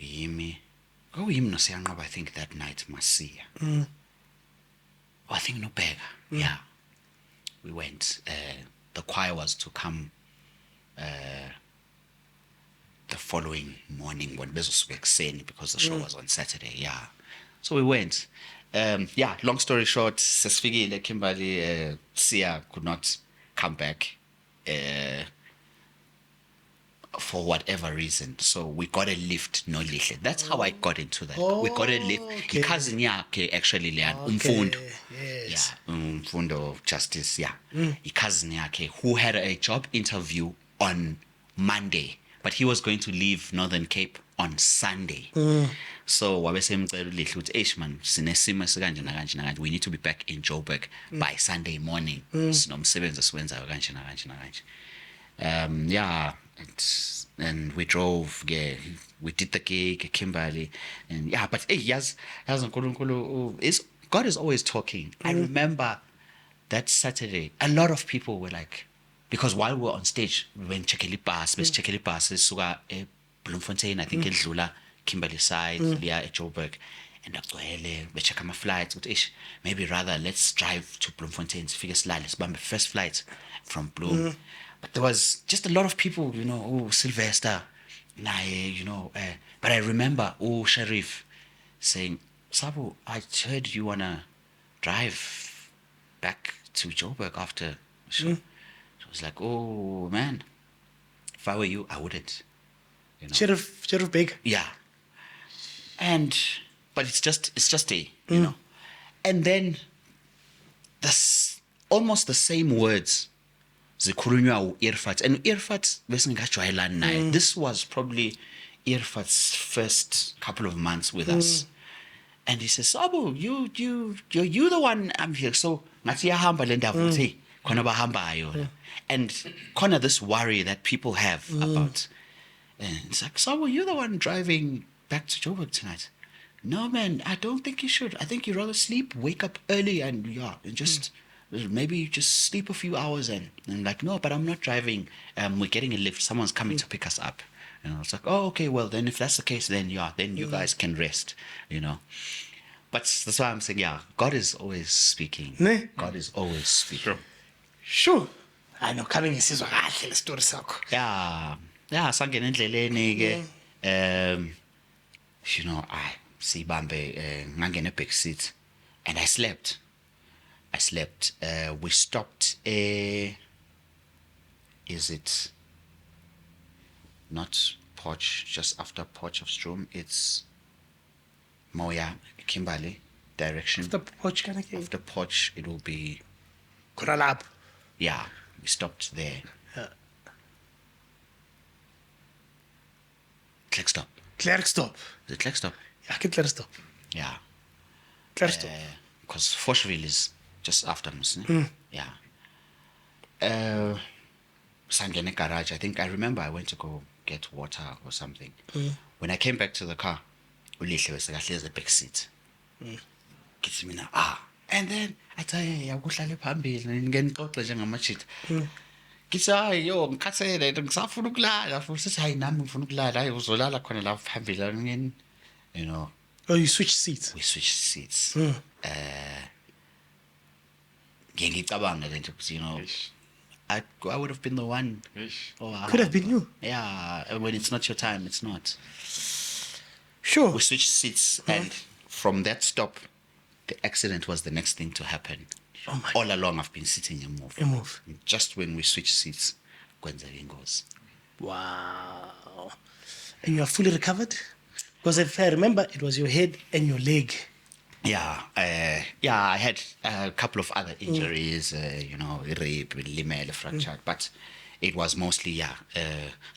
Speaker 1: yimi. Kwakuyimi noSiyanqoba I think that night Masiya. I think noBheka. Yeah. We went. The choir was to come the following morning when bezosuka ekuseni because the show was on Saturday. Yeah. So we went. Long story short, sesifikile Kimberley, Sia could not come back for whatever reason. So we got a lift noLihle. That's how I got into that. We got a lift.
Speaker 2: Okay.
Speaker 1: Cousin yakhe actually leyan umfundo.
Speaker 2: Yes.
Speaker 1: Yeah, umfundo of justice, yeah. Cousin yakhe who had a job interview on Monday but he was going to leave Northern Cape on Sunday. So wabesemcela uLihle uthi eish man sinesimo esikanje nakanje nakanje, we need to be back in Joburg by Sunday morning. Sinomsebenzi esiwenzayo kanje nakanje nakanje. Yeah, and we drove, yeah, we did the gig at Kimberley, and yeah, but hey, yes, God is always talking. I remember that Saturday, a lot of people were like, because while we were on stage, we went chekeli bus, suka Bloemfontein, I think edlula Kimberley side, Leah at Joburg, and we check my flights. Maybe rather let's drive to Bloemfontein to figure slide. Let's buy the first flight from Bloem. But there was just a lot of people, Sylvester, but I remember, Sharif saying, Sabu, I heard you wanna drive back to Joburg after the show. So I was like, oh man, if I were you, I wouldn't.
Speaker 2: Sheriff Big.
Speaker 1: Yeah. But it's just a, And then almost the same words zikhulunywa uIrfat, and uIrfat besingajwayelani naye. This was probably Irfat's first couple of months with us. And he says, Sabu, you're the one I'm here. So ngathi yahamba le ndaba uthi khona bahambayo. And khona this worry that people have about. And it's like, Sabu, you're the one driving back to Joburg tonight. No man, I don't think you should. I think you'd rather sleep, wake up early, and just maybe just sleep a few hours. And like, no, but I'm not driving. We're getting a lift. Someone's coming to pick us up. It's like, oh, okay, well, then if that's the case, then then you guys can rest, But that's why I'm saying, God is always speaking.
Speaker 2: Ne?
Speaker 1: God is always speaking.
Speaker 2: Sure. I know, coming isizwa kahle le story sakho.
Speaker 1: Yeah, sangena endleleni ke. I sibambe ngangena back seat, and I slept. We stopped. Is it not Potch, just after Potch of Stroom? It's Moya, Kimberley direction.
Speaker 2: After Potch,
Speaker 1: After Potch, it will be.
Speaker 2: Koralab.
Speaker 1: Yeah, we stopped there. Klerksdorp.
Speaker 2: Klerksdorp.
Speaker 1: Is it Klerksdorp?
Speaker 2: Yeah, Klerksdorp.
Speaker 1: Yeah.
Speaker 2: Klerksdorp.
Speaker 1: Because Forshville is just after us. Yeah. Sangene garage. I think I remember I went to go get water or something. When I came back to the car, uLihle was the back seat. Kithi mina and then I tell you, akuhlale phambili ngenixoxe njengamachita. Kithi hayi ngikhathele ngisafuna ukulala futhi hayi nami ngifuna ukulala hayi uzolala khona la phambili
Speaker 2: Oh, you switched seats.
Speaker 1: We switched seats. Ngicabanga le nto ukuthi I would have been the one.
Speaker 2: Could have been you.
Speaker 1: Yeah, when it's not your time, it's not.
Speaker 2: Sure.
Speaker 1: We switched seats, and from that stop, the accident was the next thing to happen.
Speaker 2: Oh my
Speaker 1: All along, I've been sitting in move.
Speaker 2: You move.
Speaker 1: Just when we switched seats, kwenzeka ingozi.
Speaker 2: Wow. And you are fully recovered? Because if I remember, it was your head and your leg.
Speaker 1: Yeah, I had a couple of other injuries, rib, limele fractured, but it was mostly,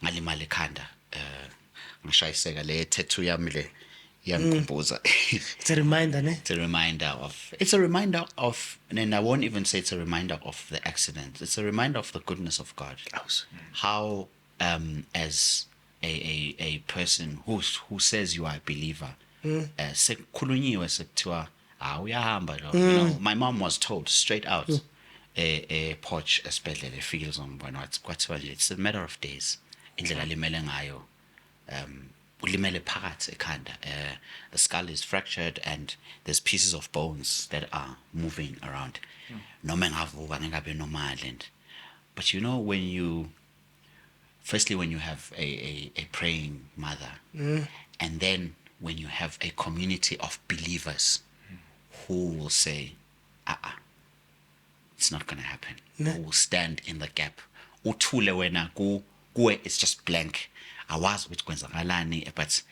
Speaker 1: ngalimala ekhanda. Ngishayiseka le tattoo yami le yangikhumbuza.
Speaker 2: It's a reminder, ne?
Speaker 1: It's a reminder of, and I won't even say it's a reminder of the accident. It's a reminder of the goodness of God. How, as a person who says you are a believer, sekukhulunyiwe sekuthiwa uyahamba lo. My mom was told straight out Potch esibhedlela efike lizombona wathi kwathiwa nje it's a matter of days indlela limele ngayo ulimele phakathi ekhanda, the skull is fractured and there's pieces of bones that are moving around. Noma ngavuka ngingabe normal. But when you have a praying mother, and then when you have a community of believers who will say, it's not going to happen. Who will stand in the gap. Uthule wena kuwe it's just blank. Awazi ukuthi kwenzakalani, but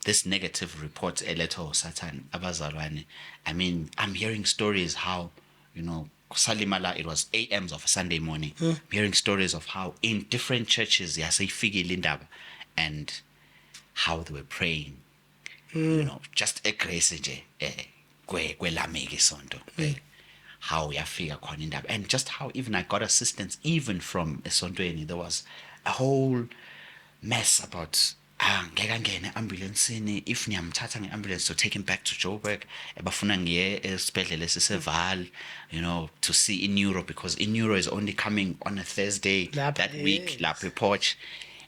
Speaker 1: this negative report eletho Satan abazalwane. I mean, I'm hearing stories how kusalimala, it was AMs of a Sunday morning, hearing stories of how in different churches yaseyifike indaba and how they were praying, you know, just a grace nje kwelameke isonto, how yafika khona indaba, and just how even I got assistance even from esontweni. There was a whole mess about ngeke angene ambulanceni, if ngiyamthatha nge-ambulance to take him back to Joburg, bafuna ngiye esibhedlela esiseval, you know, to see in neuro, because in neuro is only coming on a Thursday that week, lapho ePorch.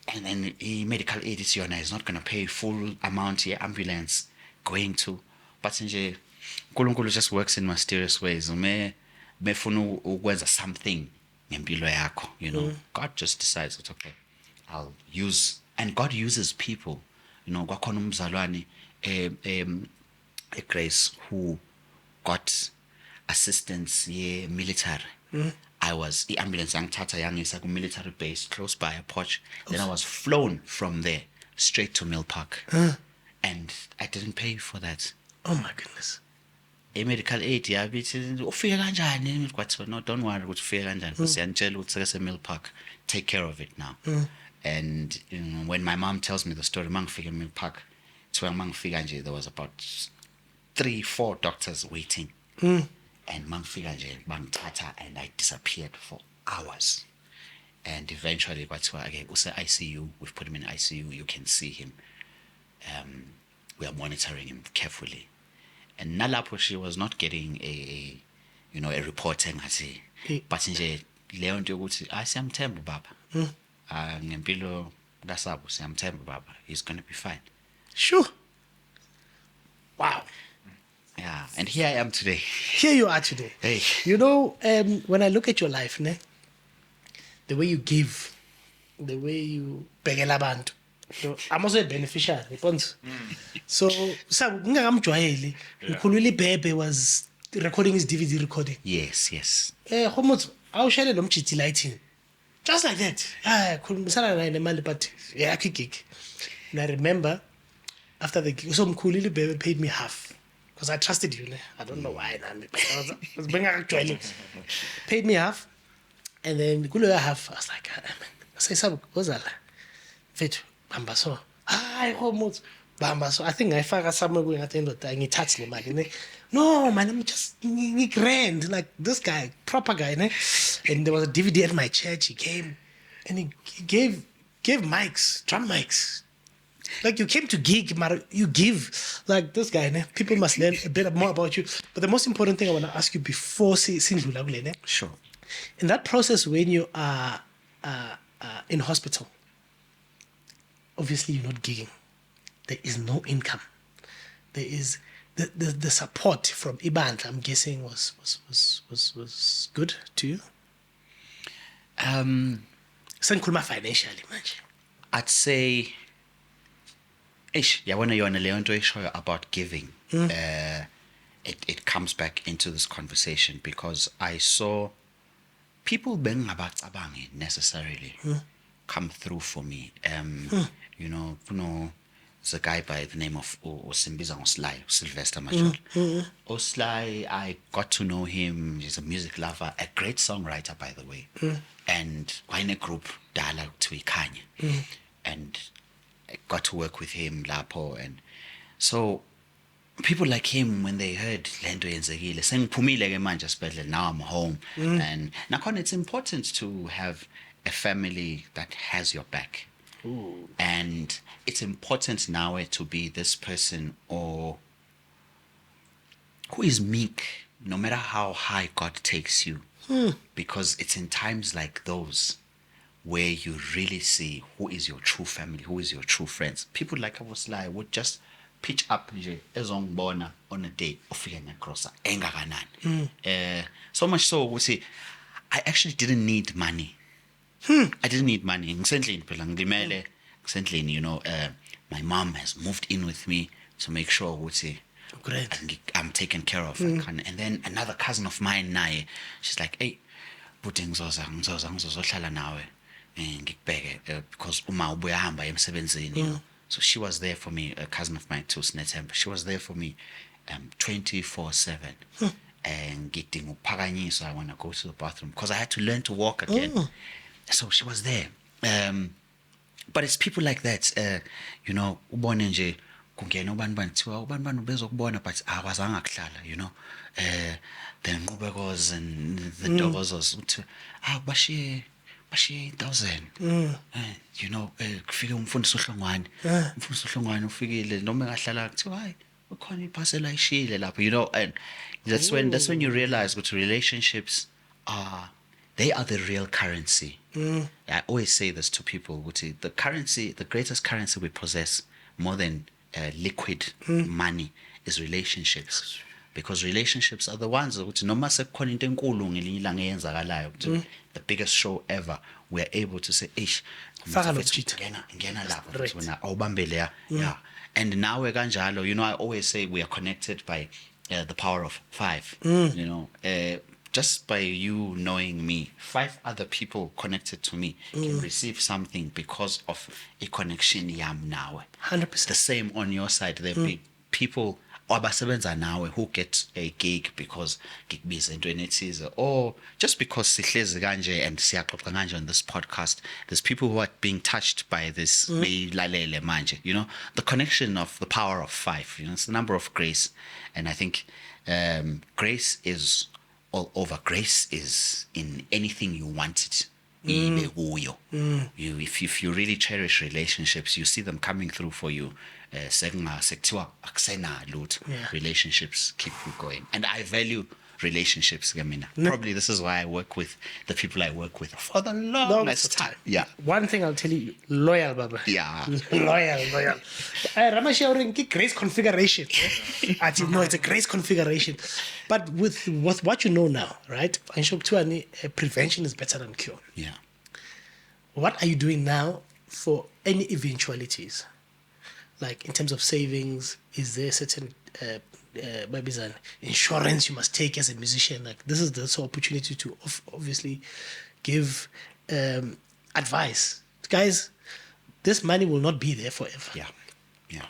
Speaker 1: And then the medical aid is not going to pay full amount here ambulance going to, but nje uNkulunkulu just works in mysterious ways. Mefuna ukwenza something ngempilo yakho, you know, God just decides that, okay, I'll use, and God uses people, you know. Kwakhona umzalwane Grace who got assistance military. I was ambulance yangithatha yangisa ku military base close by a Poch. Then I was flown from there straight to Mill Park, and I didn't pay for that.
Speaker 2: Oh my goodness.
Speaker 1: A medical aid bithi ufike kanjani, kwathi no, don't worry ukuthi ufike kanjani, siyantshela ukuthi seke Mill Park, take care of it now. And you know, when my mom tells me the story, mangifika Mill Park, it's where mangifika nje there was about 3-4 doctors waiting. And mangifika nje bangithatha, and I disappeared for hours. And eventually kwathiwa okay, use ICU, we've put him in ICU, you can see him. We are monitoring him carefully. And nalapho she was not getting a you know, a report engathi, but nje leyo nto ukuthi siyamthemba baba. Ngempilo kaSabu siyamthemba baba, he's going to be fine.
Speaker 2: Sure. Wow.
Speaker 1: Yeah, and here I am today.
Speaker 2: Here you are today.
Speaker 1: Hey.
Speaker 2: You know, when I look at your life, the way you give, the way you begela abantu, I'm also a beneficiary. So, ngingakamjwayeli, ukhulwile ibhebe was recording his DVD recording.
Speaker 1: Yes.
Speaker 2: Khomotso, awushele lo mjiti lighting. Just like that. Khulumisana naye nemali, but yeah, gig. And I remember after the gig, so mkhulwile ibhebe paid me half. Because I trusted you. I don't know why. Paid me half. And then kulo half, I was like, man, I say, Sabu, what's that? Fit, Bambaso. Bambaso. I think I forgot somewhere going at the end of the day. He touched me, man. No, man, I'm just grand. Like this guy, proper guy. And there was a DVD at my church. He came and he gave mics, drum mics. Like you came to gig, you give. Like this guy, people must learn a bit more about you. But the most important thing I want to ask you before sindlula kule,
Speaker 1: Sure.
Speaker 2: In that process when you are in hospital, obviously you're not gigging. There is no income. There is the support from Ibandla, I'm guessing was good to you. Sengikhuluma financially manje.
Speaker 1: I'd say yabona yona leyo nto eshoyo about giving, it comes back into this conversation because I saw people bengabacabangi necessarily come through for me. You know, there's a guy by the name of Simbiza Oslai, Sylvester Machel. Oslai, I got to know him. He's a music lover, a great songwriter, by the way. And in a group, Dala Tuikanye. And I got to work with him, Lapo. And so people like him, when they heard Lento Yenzegile, sengiphumile ke manje esibhedlela, now I'm home. And nakhona it's important to have a family that has your back.
Speaker 2: Ooh.
Speaker 1: And it's important now to be this person or who is meek no matter how high God takes you. Because it's in times like those where you really see who is your true family, who is your true friends. People like Abosla would just pitch up nje ezongibona on a day ufike ngecrossa engakanani. So much so ukuthi I actually didn't need money. I didn't need money. Ngisendlini phela ngilimele ngisendlini, you know, my mom has moved in with me to make sure ukuthi I'm taken care of. And then another cousin of mine naye, she's like, hey, buti ngizohlala nawe ngikubheke because uma ubuya hamba emsebenzini, you know. So she was there for me, a cousin of mine too, Snetemba. She was there for me 24/7. ngidinga ukuphakanyiswa, I want to go to the bathroom because I had to learn to walk again. So she was there. But it's people like that, you know, ubone nje kungena ubani thiwa ubani ubezokubona, but awazange akuhlala, you know. The nqubekos and the dokozos uthi bashiye 1,000. You know, kufike umfundisi uhlongwane. Umfundisi uhlongwane ufikile noma engahlala kuthiwa hayi ukhona iphasela ayishile lapho, you know. And that's when you realize that relationships they are the real currency. I always say this to people, the greatest currency we possess more than liquid money is relationships. Because relationships are the ones that noma sekukhona into enkulu ngelinye ilanga eyenzakalayo, the biggest show ever, we're able to say ngena lapho wena awubambele ya. And now kanjalo, you know, I always say we are connected by the power of 5. You know, just by you knowing me, 5 other people connected to me can receive something because of a connection yam nawe.
Speaker 2: 100%.
Speaker 1: The same on your side. There be people abasebenza nawe who get a gig because ngikubiza entweni ethize, or just because sihlezi kanje and siyaxoxa kanje on this podcast. There's people who are being touched by this beyilalele manje, you know. The connection of the power of 5, you know, it's the number of grace. And I think grace is all over. Grace is in anything you want it. You, if you really cherish relationships, you see them coming through for you. Relationships keep you going, and I value relationships. Probably this is why I work with the people I work with for the longest time. Yeah.
Speaker 2: One thing I'll tell you, loyal, Baba.
Speaker 1: Yeah.
Speaker 2: loyal. Ramashi, grace configuration. I didn't know it's a grace configuration, but with what you know now, right? Prevention is better than cure.
Speaker 1: Yeah.
Speaker 2: What are you doing now for any eventualities? Like in terms of savings, is there certain maybe an insurance you must take as a musician? Like this is the opportunity to obviously give advice. Guys, this money will not be there forever.
Speaker 1: Yeah.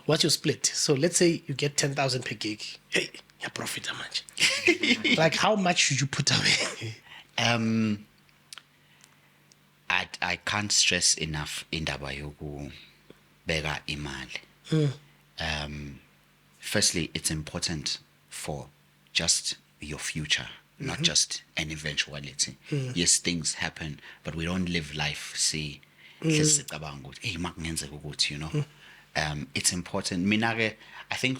Speaker 2: What's your split? So let's say you get 10,000 per gig. Hey, your profit how much? Like how much should you put away?
Speaker 1: I can't stress enough indaba yokubeka imali. Firstly, it's important for just your future, not just an eventuality. Yes, things happen, but we don't live life you know. It's important. I think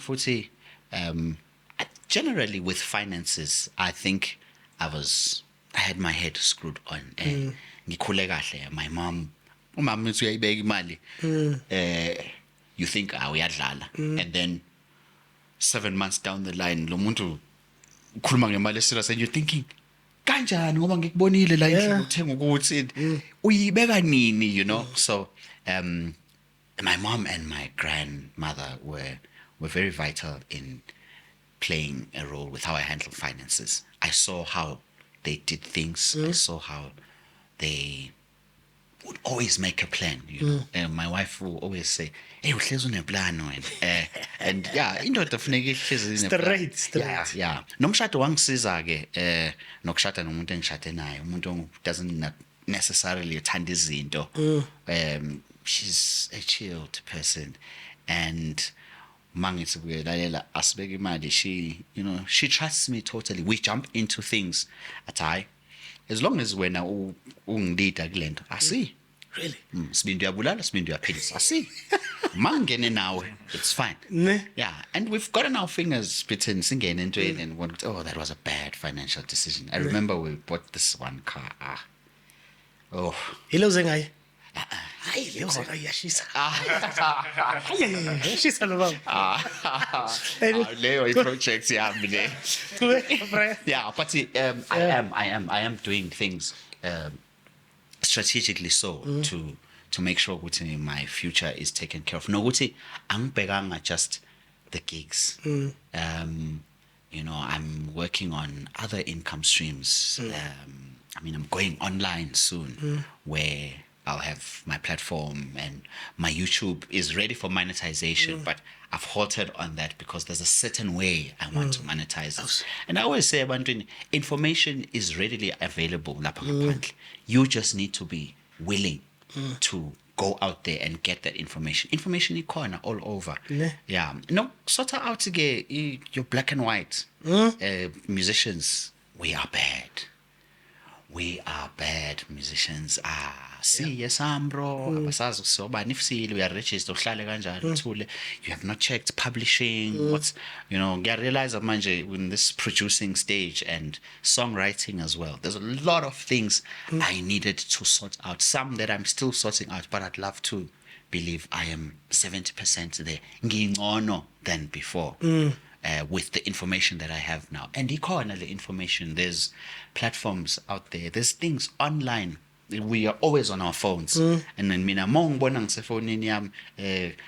Speaker 1: generally with finances, I think I had my head screwed on. My mom uyayibeka imali. You think uyadlala, and then 7 months down the line lo muntu ukhuluma ngemali esirious and you're thinking kanjani ngoba ngikubonile la endlini uthenga ukuthi uyibeka nini, you know. So my mom and my grandmother were very vital in playing a role with how I handle finances. I saw how they did things. I saw how they would always make a plan, you know. And my wife will always say, "Hey, uhlezi uneplan wena." And yeah, indoda kufuneka ihlezi ineplan.
Speaker 2: Straight.
Speaker 1: Yeah. Nomshado wangisiza ke nokushada nomuntu engishade naye, umuntu doesn't necessarily attend izinto. She's a chilled person, and mangithi kuyelalela asibeke imali, she trusts me totally. We jump into things at as long as when ungidida kulento asi
Speaker 2: Really?
Speaker 1: Sibindi uyabulala, sibindi uyaphilisa asi mangene nawe, it's fine. Yeah, and we've gotten our fingers bitten singene into it and went, oh, that was a bad financial decision. I remember we bought this one car.
Speaker 2: Hello Zengai.
Speaker 1: Projects, yeah, but I am doing things strategically to make sure my future is taken care of. No, angibhekanga just the gigs. You know, I'm working on other income streams. I'm going online soon, where I'll have my platform and my YouTube is ready for monetization, but I've halted on that because there's a certain way I want to monetize it. And I always say, Abantwini, information is readily available. Lapha ngaphandle. You just need to be willing to go out there and get that information. Information ikhona all over. Yeah. No, sort out ke your black and white musicians. We are bad. We are bad musicians. Yes, bro. Abasazi ukusobani ifisile uyaregister uhlale kanjani uthule. You have not checked publishing. What's ngiyarealize manje in this producing stage and songwriting as well. There's a lot of things I needed to sort out. Some that I'm still sorting out, but I'd love to believe I am 70% there. Ngingcono than before. With the information that I have now. And ikhona le information. There's platforms out there. There's things online. We are always on our phones. And then mina mongibona ngisefonini yami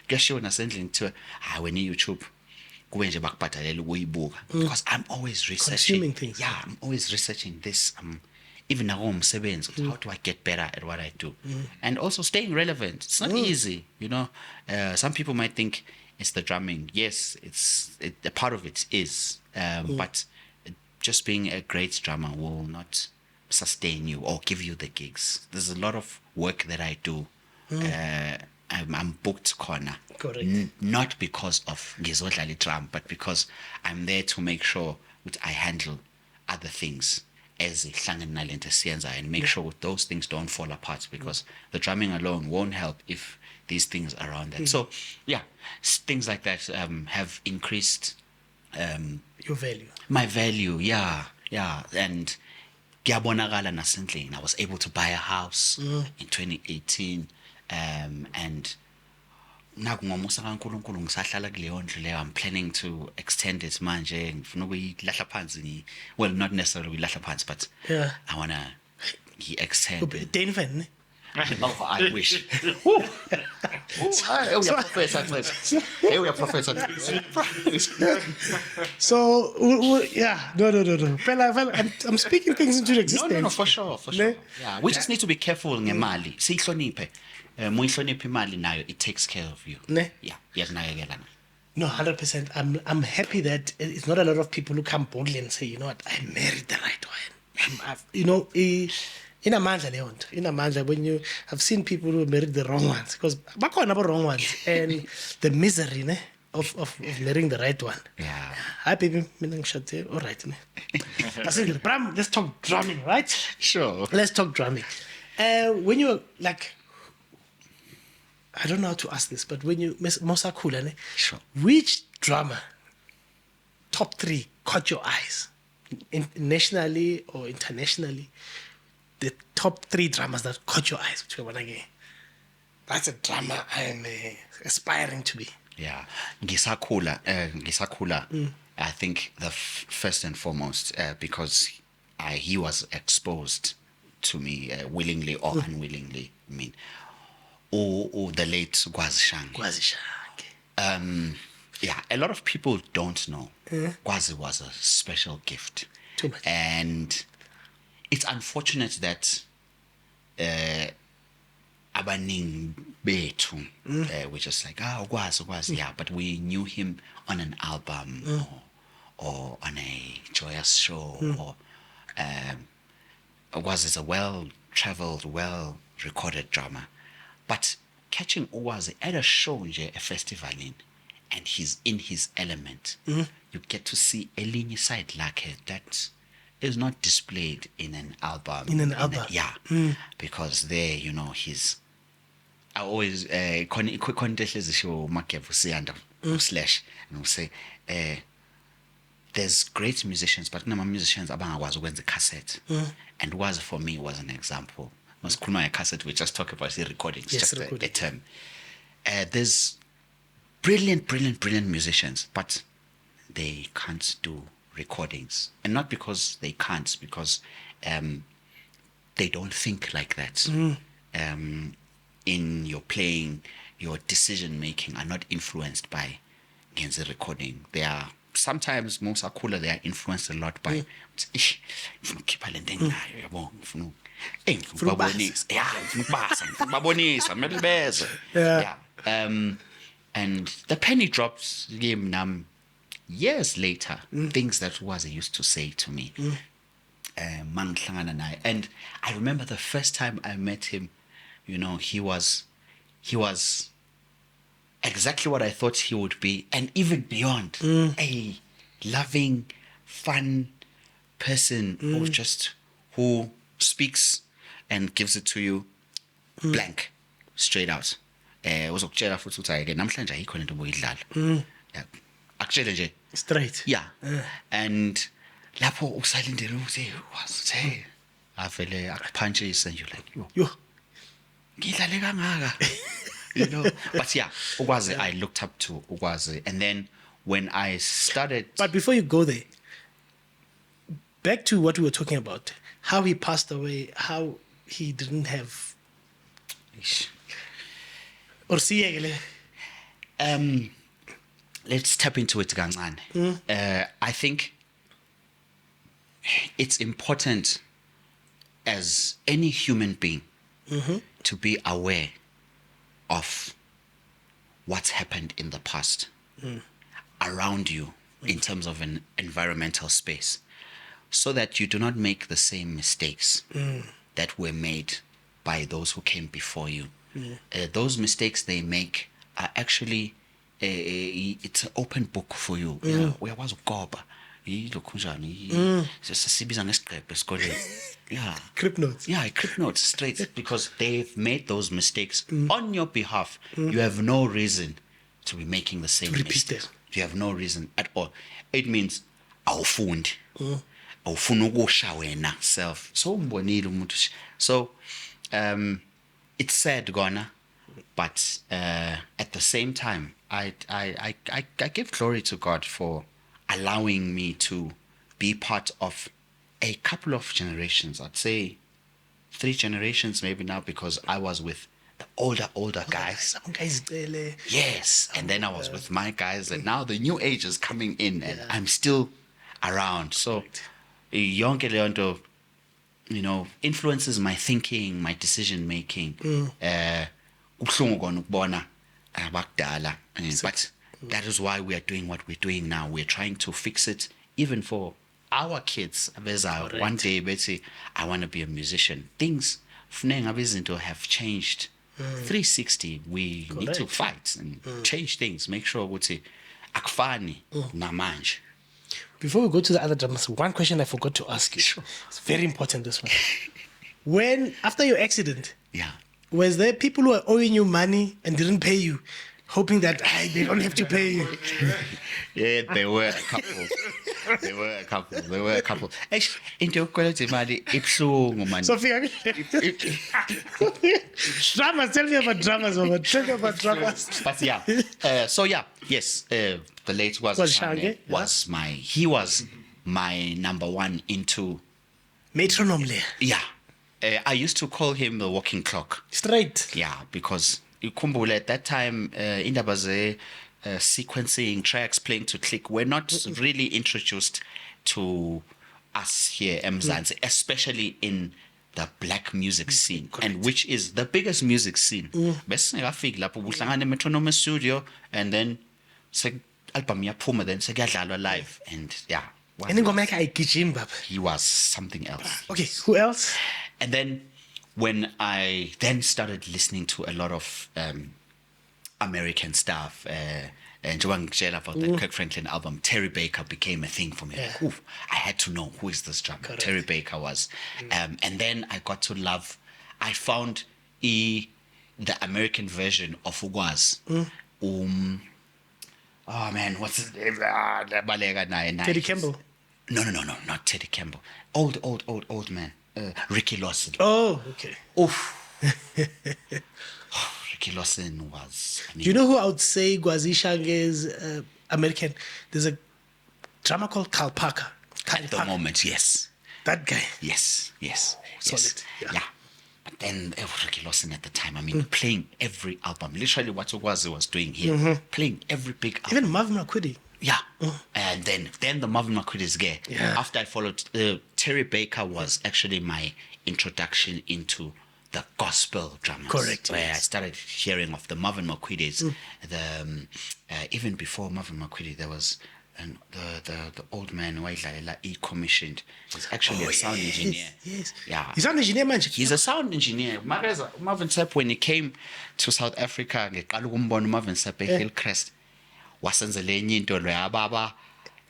Speaker 1: kuyashiwo nasendlini kuthiwa wena YouTube kube nje bakubhadalela ukuyibuka because I'm always researching.
Speaker 2: Consuming things.
Speaker 1: Yeah, I'm always researching this. Even now umsebenzi, how do I get better at what I do? And also staying relevant. It's not easy, some people might think it's the drumming. Yes, a part of it is, but just being a great drummer will not sustain you or give you the gigs. There's a lot of work that I do. I'm booked corner.
Speaker 2: Correct.
Speaker 1: Not because of ngizodlala drum, but because I'm there to make sure that I handle other things as and make sure those things don't fall apart, because the drumming alone won't help if these things around that. So yeah, things like that have increased
Speaker 2: Your value.
Speaker 1: my value. Yeah. And kuyabonakala nasendlini. I was able to buy a house in 2018, and nakungomusa kaNkulunkulu ngisahlala kuleyo ndlu leyo. I'm planning to extend it manje. Ngifuna ukuyilahla phansi. Well, not necessarily uyilahla phansi, but I wanna extend it.
Speaker 2: Denven.
Speaker 1: Oh, I wish. We are professor.
Speaker 2: So yeah, no. Fella, I'm speaking things into existence.
Speaker 1: No, for sure. Yeah, we just need to be careful ngemali. Sihloniphe. Muyihloniphe imali nayo, it takes care of you.
Speaker 2: Ne?
Speaker 1: Yeah, yanakekelana.
Speaker 2: No, 100%. I'm happy that it's not a lot of people who come boldly and say, you know what, I married the right one. In a manja, when I've seen people who married the wrong ones, because bakhona abo wrong ones, and the misery of marrying the right one.
Speaker 1: Yeah.
Speaker 2: Hi baby, mina ngishade, all right ne. I said, Bram, let's talk drumming, right?
Speaker 1: Sure.
Speaker 2: Let's talk drumming. When you're like, I don't know how to ask this, but when you Mosakhula ne,
Speaker 1: Sure.
Speaker 2: which drummer top 3 caught your eyes, nationally or internationally? The top 3 drummers that caught your eyes, which one again? That's a drummer I'm aspiring to be.
Speaker 1: Yeah, ngisakhula. I think the first and foremost, because he was exposed to me willingly or unwillingly. I mean, or the late Gwazi. Yeah, a lot of people don't know. Gwazi was a special gift.
Speaker 2: Too much.
Speaker 1: And it's unfortunate that abaning bethu we're just like ukwazi, yeah, but we knew him on an album or on a joyous show or Ukwazi is a well-traveled, well-recorded drummer, but catching Ukwazi at a show nje, a festival and he's in his element, you get to see elinye side lakhe that is not displayed in an album. Because there, he's. I always show slash and we'll say there's great musicians, but no musicians abangakwazi ukwenza cassette. And was for me was an example. Maskhuluma cassette, we just talk about the recordings,
Speaker 2: yes,
Speaker 1: just a term. There's brilliant musicians, but they can't do recordings, and not because they can't, because they don't think like that. In your playing, your decision making are not influenced by Genzi recording. They are sometimes most are cooler. They are influenced a lot by. Ish, ngifuna ukukhipha le nto enginayo, yabo, ngifuna ukubabonisa. Yeah, ngifuna ukubasa, ngifuna ukubabonisa, kumele beze.
Speaker 2: Yeah.
Speaker 1: And the penny drops years later, things that was used to say to me. Mangihlangana naye. And I remember the first time I met him, you know, he was exactly what I thought he would be, and even beyond. A loving, fun person who speaks and gives it to you blank, straight out. Uzokutshela futhi ukuthi ayike namhlanje ayikho lento obuyidlala. Akutshele nje
Speaker 2: Straight.
Speaker 1: yeah. And lapho usalindele ukuthi wasithe avele akuphantshise nje like
Speaker 2: Yo.
Speaker 1: ngidlale kangaka. You know, but yeah, Ukwazi, I looked up to Ukwazi. And then when I started...
Speaker 2: But before you go there, back to what we were talking about, how he passed away, how he didn't have... Or
Speaker 1: let's tap into it kancane. I think it's important as any human being to be aware of what's happened in the past around you in terms of an environmental space, so that you do not make the same mistakes that were made by those who came before you. Those mistakes they make are actually it's an open book for you. Uyakwazi ukugoba yilokhu njani sesibiza ngesiqephe esikoleni. Yeah.
Speaker 2: Crip notes.
Speaker 1: Yeah, crip notes straight, because they've made those mistakes on your behalf. You have no reason to be making the same
Speaker 2: repeat
Speaker 1: mistakes.
Speaker 2: them.
Speaker 1: You have no reason at all. It means awufundi. Awufuna ukusha wena self. So umbonile umuntu. So it's sad gonna, but at the same time I give glory to God for allowing me to be part of a couple of generations. I'd say 3 generations maybe now, because I was with the older guys.
Speaker 2: Some guys
Speaker 1: Yes, and then I was with my guys, and now the new age is coming in, and I'm still around. So yonke leyo nto, you know, influences my thinking, my decision making. Kubuhlungu kona ukubona abakudala, but that is why we are doing what we're doing now. We're trying to fix it, even for our kids. One day, Betty, I want to be a musician. Things have changed 360. We need to fight and change things. Make sure ukuthi akufani namanje.
Speaker 2: Before we go to the other drummers, one question I forgot to ask you.
Speaker 1: Sure.
Speaker 2: It's very important, this one. When, after your accident,
Speaker 1: Yeah.
Speaker 2: was there people who are owing you money and didn't pay you, hoping that they don't have to pay you?
Speaker 1: Yeah, there were a couple. There were a couple. Into yokukweleta imali ibuhlungu man.
Speaker 2: Sophia, drummers, tell me about drummers, Mama. Tell me about drummers.
Speaker 1: But yeah, yes, the late
Speaker 2: Shange,
Speaker 1: he was my number one into
Speaker 2: metronome layer.
Speaker 1: Yeah. I used to call him the walking clock.
Speaker 2: Straight.
Speaker 1: Yeah, because ukhumbule at that time indaba ze sequencing tracks, playing to click, were not really introduced to us here eMzansi, especially in the black music scene, and which is the biggest music scene. Bese ngafika lapho uhlangana metronome studio, and then album yaphuma, then sekuyadlalwa live, and yeah.
Speaker 2: And then go make a kitchen, bab.
Speaker 1: He was something else.
Speaker 2: Okay, who else?
Speaker 1: And then when I then started listening to a lot of American stuff, and ngitshela about that Kirk Franklin album, Terry Baker became a thing for me. Like, I had to know, who is this drummer?
Speaker 2: Correct.
Speaker 1: Terry Baker was. And then I got to love, I found the American version of Ukwazi. Oh man, what's his name?
Speaker 2: Teddy Campbell.
Speaker 1: No, not Teddy Campbell. Old man. Ricky Lawson.
Speaker 2: Oh, okay.
Speaker 1: Oof. Ricky Lawson was...
Speaker 2: Do you know who I would say Gwazi Shange's American? There's a drummer called Carl Parker.
Speaker 1: At the moment, yes.
Speaker 2: That guy.
Speaker 1: Yes.
Speaker 2: Solid.
Speaker 1: Yeah. But then Ricky Lawson at the time, I mean, playing every album. Literally what Ukwazi was doing here. Playing every big album.
Speaker 2: Even Marvin McQuitty.
Speaker 1: Yeah. And then the Marvin McCready's gay.
Speaker 2: Yeah.
Speaker 1: After I followed, Terry Baker was actually my introduction into the gospel drummers.
Speaker 2: Correct,
Speaker 1: Where
Speaker 2: yes.
Speaker 1: I started hearing of the Marvin McCready's. Even before Marvin McCready, there was the old man who he commissioned. He's actually a sound engineer.
Speaker 2: Yes.
Speaker 1: Yeah.
Speaker 2: He's an engineer, man.
Speaker 1: He's a sound engineer. Marvin Sapp, when he came to South Africa, Marvin Sapp Hillcrest, wasenzele enye into leya baba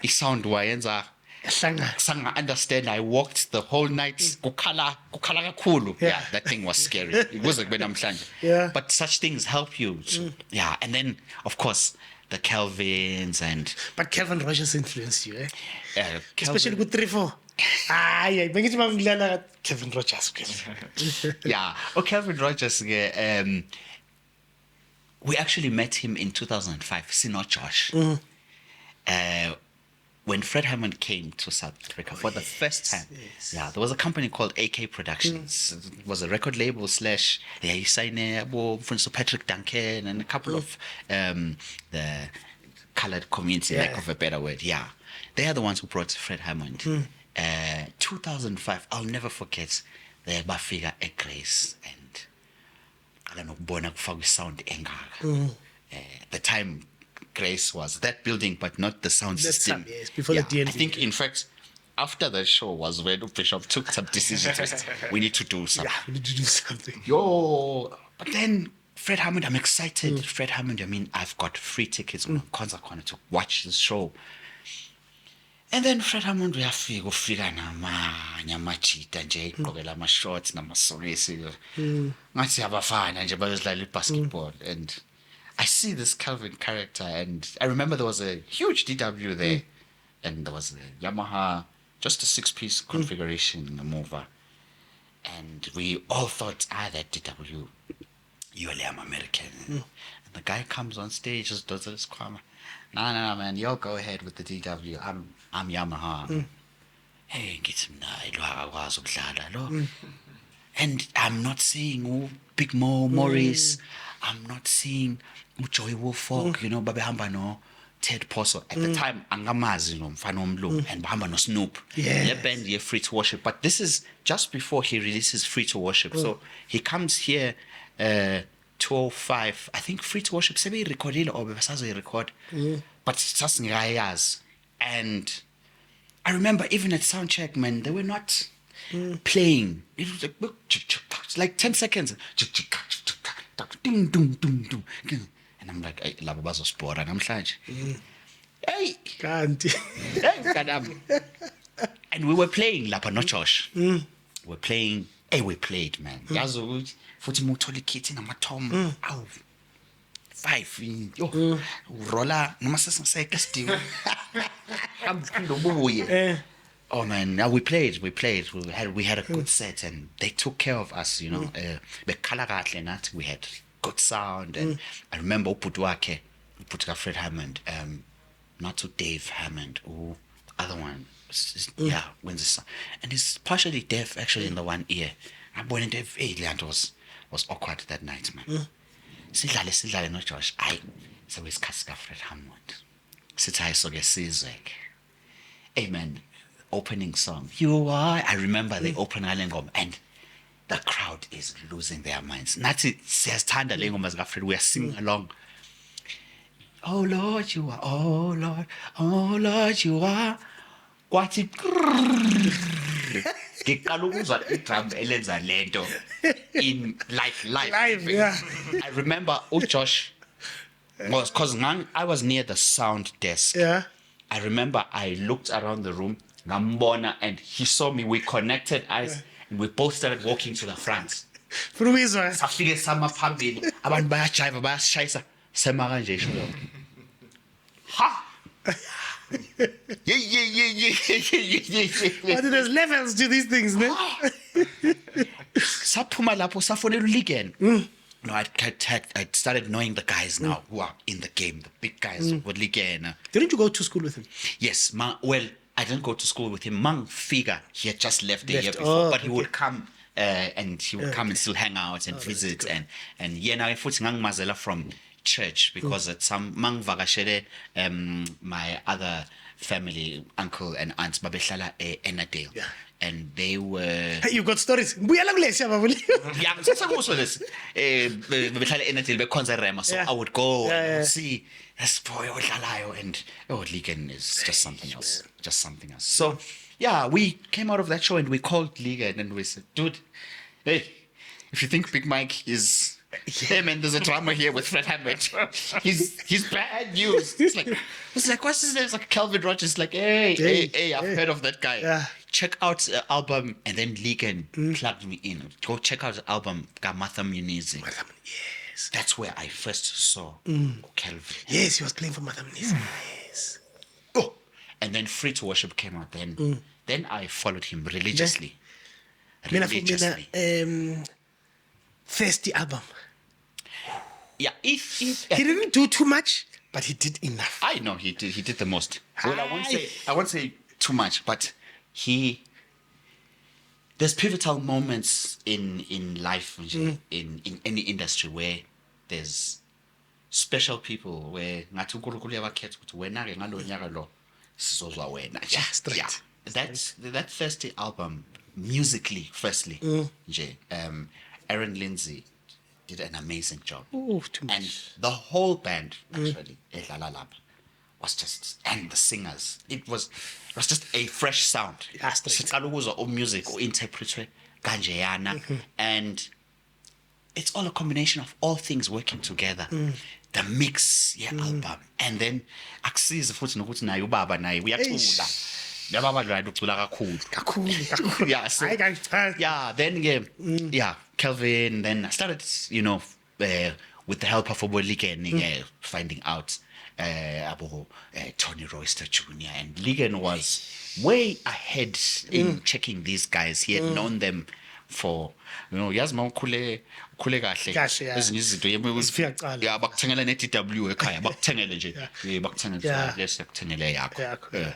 Speaker 1: isound wayenza sanga understand. I walked the whole night kukhala kakhulu. Yeah, that thing was scary. It wasn't when I'm
Speaker 2: Yeah.
Speaker 1: but such things help you. Yeah, and then of course the Kelvins and
Speaker 2: But Kelvin Rogers influenced you, eh?
Speaker 1: Kelvin,
Speaker 2: Especially with 3-4. Ay, bengithi mangilana Kelvin Rogers.
Speaker 1: yeah. Kelvin Rogers. We actually met him in 2005. Sino Josh. When Fred Hammond came to South Africa for the first time.
Speaker 2: Yes.
Speaker 1: Yeah, there was a company called AK Productions. It was a record label / he signed for instance Patrick Duncan and a couple of the colored community, lack of a better word. Yeah, they are the ones who brought Fred Hammond. 2005, I'll never forget the Bafika at Grace and I don't know, sound engaka. The time Grace was that building, but not the sound system.
Speaker 2: Yes, before the DNB.
Speaker 1: I think, in fact, after the show was when Bishop took some decisions. We need to do something.
Speaker 2: Yeah, we need to do something.
Speaker 1: But then Fred Hammond, I'm excited. Fred Hammond, I mean, I've got free tickets on concert corner to watch this show. And then Fred Hammond uyafika namajita nje igqokela ama-shorts namasokisi ngathi abafana nje bayozidlala i-basketball. And I see this Calvin character, and I remember there was a huge DW there, and there was a Yamaha, just a 6-piece configuration in the mover, and we all thought, that DW, you're American. And the guy comes on stage, just does this kwama. No, man, y'all go ahead with the DW. I'm Yamaha. Hey, get some and I'm not seeing Big Mo Morris. I'm not seeing Joey Wolfolk, babehamba no Ted Poso. At the time, angamazi mfana omlungu and bahamba no Snoop.
Speaker 2: Yes.
Speaker 1: The band here, Free to Worship. But this is just before he releases Free to Worship. So he comes here 205. I think Free to Worship sebe recordile or besazo record. But it's just ngayaz. And I remember even at soundcheck, man, they were not playing. It was like 10 seconds. And I'm like, laba bazospora namhlanje. Hey,
Speaker 2: Kanti.
Speaker 1: and we were playing lapha no Josh. We're playing. Hey, we played, man. Yazi ukuthi futhi muthola ikhithi namathom. Awu. 5 yo. Rolla noma sesiseke sidinga. Oh man, now we played. We had a good set, and they took care of us. Bekhala kahle nathi. We had good sound, and I remember Uputuake Fred Hammond, not to Dave Hammond, the other one. When's the sound, and he's partially deaf actually in the one ear. I'm born in Dave. Was awkward that night, man. Sidlale no Josh. So it's Kaska Fred Hammond. Sitai soge sizwek. Amen. Opening song. You are. I remember the opening lengom, and the crowd is losing their minds. Nathi siyazithanda le ngoma zika Fred. We are singing along. Oh Lord, you are. Oh Lord, you are. Kwathi ngiqala ukuzwa idrum elenza lento in live.
Speaker 2: Yeah.
Speaker 1: I remember Josh was because I was near the sound desk.
Speaker 2: Yeah.
Speaker 1: I remember I looked around the room, ngambona, and he saw me. We connected eyes, and we both started walking to the front.
Speaker 2: Frumizwa.
Speaker 1: Safike sama phambili, abantu bayajiva, bayashayisa, sema kanje isho. Ha! Yeah.
Speaker 2: But there's levels to these things, man.
Speaker 1: Saphuma lapho safonela uligeni. No, I started knowing the guys now who are in the game, the big guys who ligena.
Speaker 2: Didn't you go to school with him?
Speaker 1: Yes, well, I didn't go to school with him. Mang Figa, he had just left the year before, but he would come and he would come and still hang out and visit and yena futhi ngangimazela from church because at some mangvakashele my other family, uncle and aunts, babehlala Ennerdale.
Speaker 2: Yeah.
Speaker 1: And they were
Speaker 2: Hey, you got stories. Mbuyela kulesiya, babuli.
Speaker 1: yeah, also this bebehlala Ennerdale bekhonza Rema, so
Speaker 2: Yeah.
Speaker 1: I would go
Speaker 2: Yeah,
Speaker 1: and I
Speaker 2: yeah.
Speaker 1: would see this boy odlalayo and Ligon is just something else. Just something else. So yeah, we came out of that show and we called Ligon and we said, dude, hey, if you think Big Mike is hey man, there's a drama here with Fred Hammond. He's bad news. It's like what's his name? It's like Calvin Rogers. Like, hey, I've heard of that guy.
Speaker 2: Yeah.
Speaker 1: Check out the album, and then Ligon plugged me in. Go check out the album, Gamatha Munizi.
Speaker 2: Yes.
Speaker 1: That's where I first saw Calvin.
Speaker 2: Yes, he was playing for Madam Nis. Yes.
Speaker 1: Oh, and then Free to Worship came out. Then I followed him religiously.
Speaker 2: Mina for mina, Thirsty album.
Speaker 1: Yeah, if
Speaker 2: He didn't do too much, but he did enough.
Speaker 1: I know he did the most. Well, I won't say too much, but there's pivotal moments in life, in any industry where there's special people where ngathi uNkulunkulu uyabakhetha ukuthi wena ke ngalo nyaka lo sizozwa wena.
Speaker 2: Yeah, straight.
Speaker 1: Yeah. That Thirsty album musically firstly nje Aaron Lindsay did an amazing job.
Speaker 2: Oh, too much.
Speaker 1: And the whole band actually edlala lapha was just, and the singers, it was just a fresh sound.
Speaker 2: Yeah, straight.
Speaker 1: Siqala ukuzwa music interpretwe kanjeyana and it's all a combination of all things working together. The mix album and then akusiza futhi nokuthi naye ubaba naye uyacula. Lababa lo ucula kakhulu. Yeah, so yeah, then Kelvin, then I started, with the help of Ligon, finding out about Tony Royster Jr. And Ligon was way ahead in checking these guys. He had known them for, yazi mawukhule kahle ezinye izinto yeah bakuthengela ne-DW ekhaya bakuthengele nje bakuthengele yes yakuthengele yakho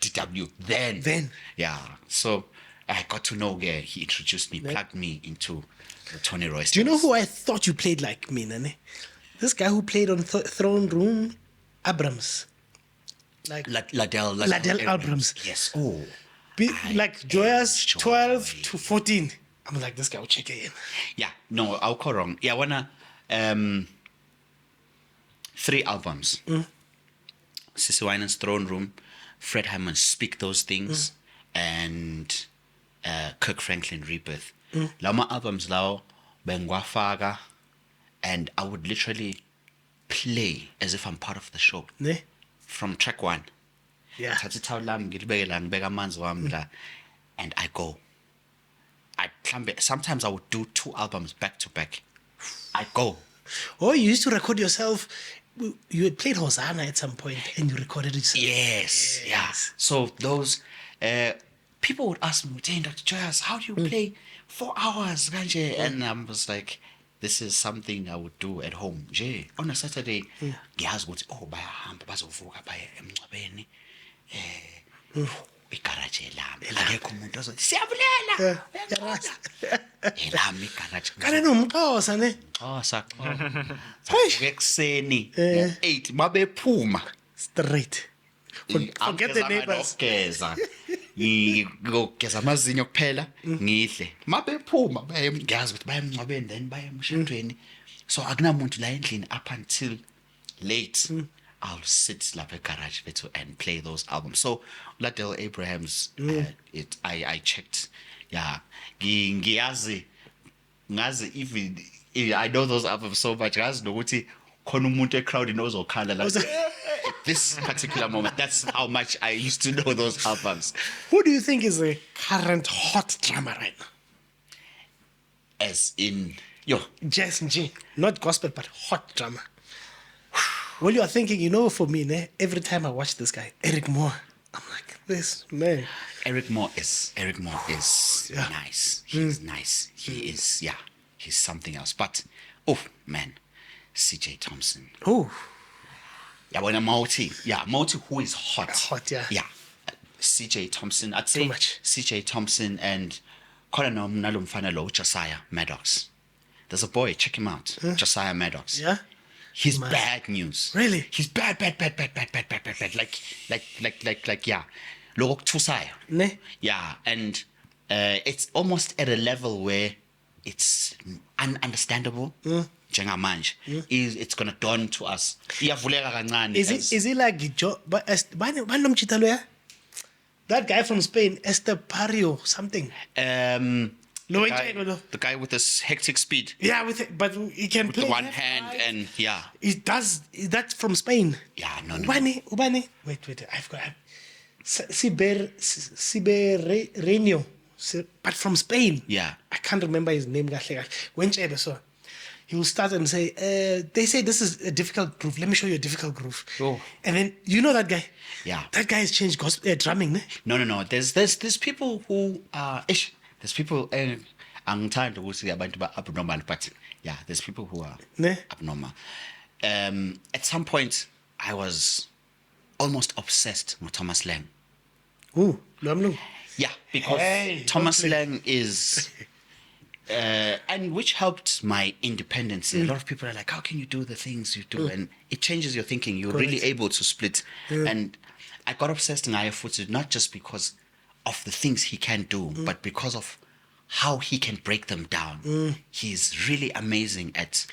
Speaker 1: DW then yeah, so I got to know he introduced me, plugged me into Tony Royster.
Speaker 2: Do you know who I thought you played like me, Nane? This guy who played on Throne Room, Abrams. Like
Speaker 1: Ladell
Speaker 2: Abrams.
Speaker 1: Yes. Oh.
Speaker 2: Like Joyous 12 to 14. I'm like, this guy will check it in.
Speaker 1: Yeah, no, I'll call wrong. Yeah, I wanna 3 albums. Sissy Winans Throne Room, Fred Hammond Speak Those Things, and Kirk Franklin Rebirth. Lama albums lao bengwafaka, and I would literally play as if I'm part of the show.
Speaker 2: Ne?
Speaker 1: From track 1.
Speaker 2: Yeah.
Speaker 1: And I go. Sometimes I would do 2 albums back to back. I go.
Speaker 2: Oh, you used to record yourself. You had played Hosanna at some point and you recorded it.
Speaker 1: Yes. Yeah. So those people would ask me, Dr. Joyous, how do you play 4 hours? And I was like, this is something I would do at home. On a Saturday, ngiyazi ukuthi bayahamba bazovuka baye emncwabeni igaraje lami akekho umuntu ozothi siyabulela elami igaraje
Speaker 2: Kane nomxhosa ne?
Speaker 1: Xhosa ekuseni 8 babephuma
Speaker 2: Straight. Forget the neighbors.
Speaker 1: ngigeza amazinyo kuphela ngidle mabephuma ngiyazi ukuthi bayemncwabeni then bayemshadweni, so akunamuntu la endlini up until late. I'll sit lapha egarage bethu and play those albums. So Ladell Abrahams, I checked. Yeah, ngazi even I know those albums so much. Ngazi nokuthi khona umuntu eCrowd knows okhala like this particular moment. That's how much I used to know those albums.
Speaker 2: Who do you think is the current hot drummer right now?
Speaker 1: As in
Speaker 2: Jazz and G, not gospel, but hot drummer. Well, you are thinking, for me, every time I watch this guy, Eric Moore, I'm like, this man.
Speaker 1: Eric Moore is nice. He's nice. He is, he's something else. But, man, CJ Thompson.
Speaker 2: Oh.
Speaker 1: Yeah, when I'm Multi who is hot.
Speaker 2: Hot, yeah.
Speaker 1: Yeah. CJ Thompson. I'd say
Speaker 2: Too much.
Speaker 1: CJ Thompson and Josiah Maddox. There's a boy, check him out. Josiah Maddox.
Speaker 2: Yeah?
Speaker 1: He's bad news.
Speaker 2: Really?
Speaker 1: He's bad. Like yeah. Loko kuthusaya.
Speaker 2: Ne?
Speaker 1: Yeah, and it's almost at a level where it's ununderstandable. Njengamanje. It's gonna dawn to us. Iyavuleka kancane
Speaker 2: Is it like that guy from Spain, Estepario something?
Speaker 1: the guy with this hectic speed.
Speaker 2: Yeah, but he can
Speaker 1: With
Speaker 2: play
Speaker 1: the one
Speaker 2: left,
Speaker 1: hand
Speaker 2: right.
Speaker 1: and yeah.
Speaker 2: It does. That's from Spain.
Speaker 1: Yeah, no.
Speaker 2: Ubane. Wait. I've got Sibereño, but from Spain.
Speaker 1: Yeah.
Speaker 2: I can't remember his name. When so he will start and say, "They say this is a difficult groove. Let me show you a difficult groove."
Speaker 1: Oh.
Speaker 2: And then you know that guy.
Speaker 1: Yeah.
Speaker 2: That guy has changed drumming. Ne?
Speaker 1: No. There's people who are there's people angithandi ukuthi abantu ba abnormal, but yeah, there's people who are
Speaker 2: Ne?
Speaker 1: abnormal. At some point I was almost obsessed with Thomas Lang.
Speaker 2: Ooh, no.
Speaker 1: Yeah, because
Speaker 2: Hey,
Speaker 1: Thomas
Speaker 2: don't
Speaker 1: Lang is and which helped my independence. A lot of people are like, how can you do the things you do? And it changes your thinking. You're really able to split. And I got obsessed in Ayafutu, not just because of the things he can do, but because of how he can break them down. He's really amazing at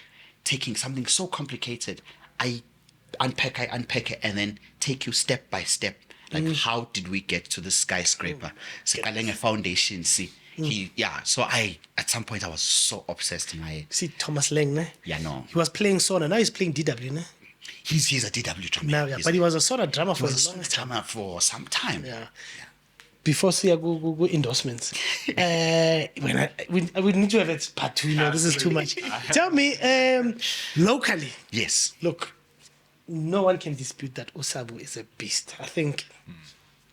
Speaker 1: taking something so complicated. I unpack it, and then take you step by step. Like, how did we get to the skyscraper? Sikalenge foundation, see. So at some point I was so obsessed in my
Speaker 2: See Thomas Lang, ne?
Speaker 1: yeah, no.
Speaker 2: He was playing Sona. Now he's playing DW, ne?
Speaker 1: He's a DW drummer.
Speaker 2: Now, yeah. But he was a Sona drummer for
Speaker 1: He
Speaker 2: a
Speaker 1: was a
Speaker 2: long
Speaker 1: solo drummer for some time.
Speaker 2: Yeah. Before Sia go endorsements, we need to have it part 2 now. This is too much. Tell me, locally,
Speaker 1: Yes.
Speaker 2: look, no one can dispute that Sabu is a beast. I think.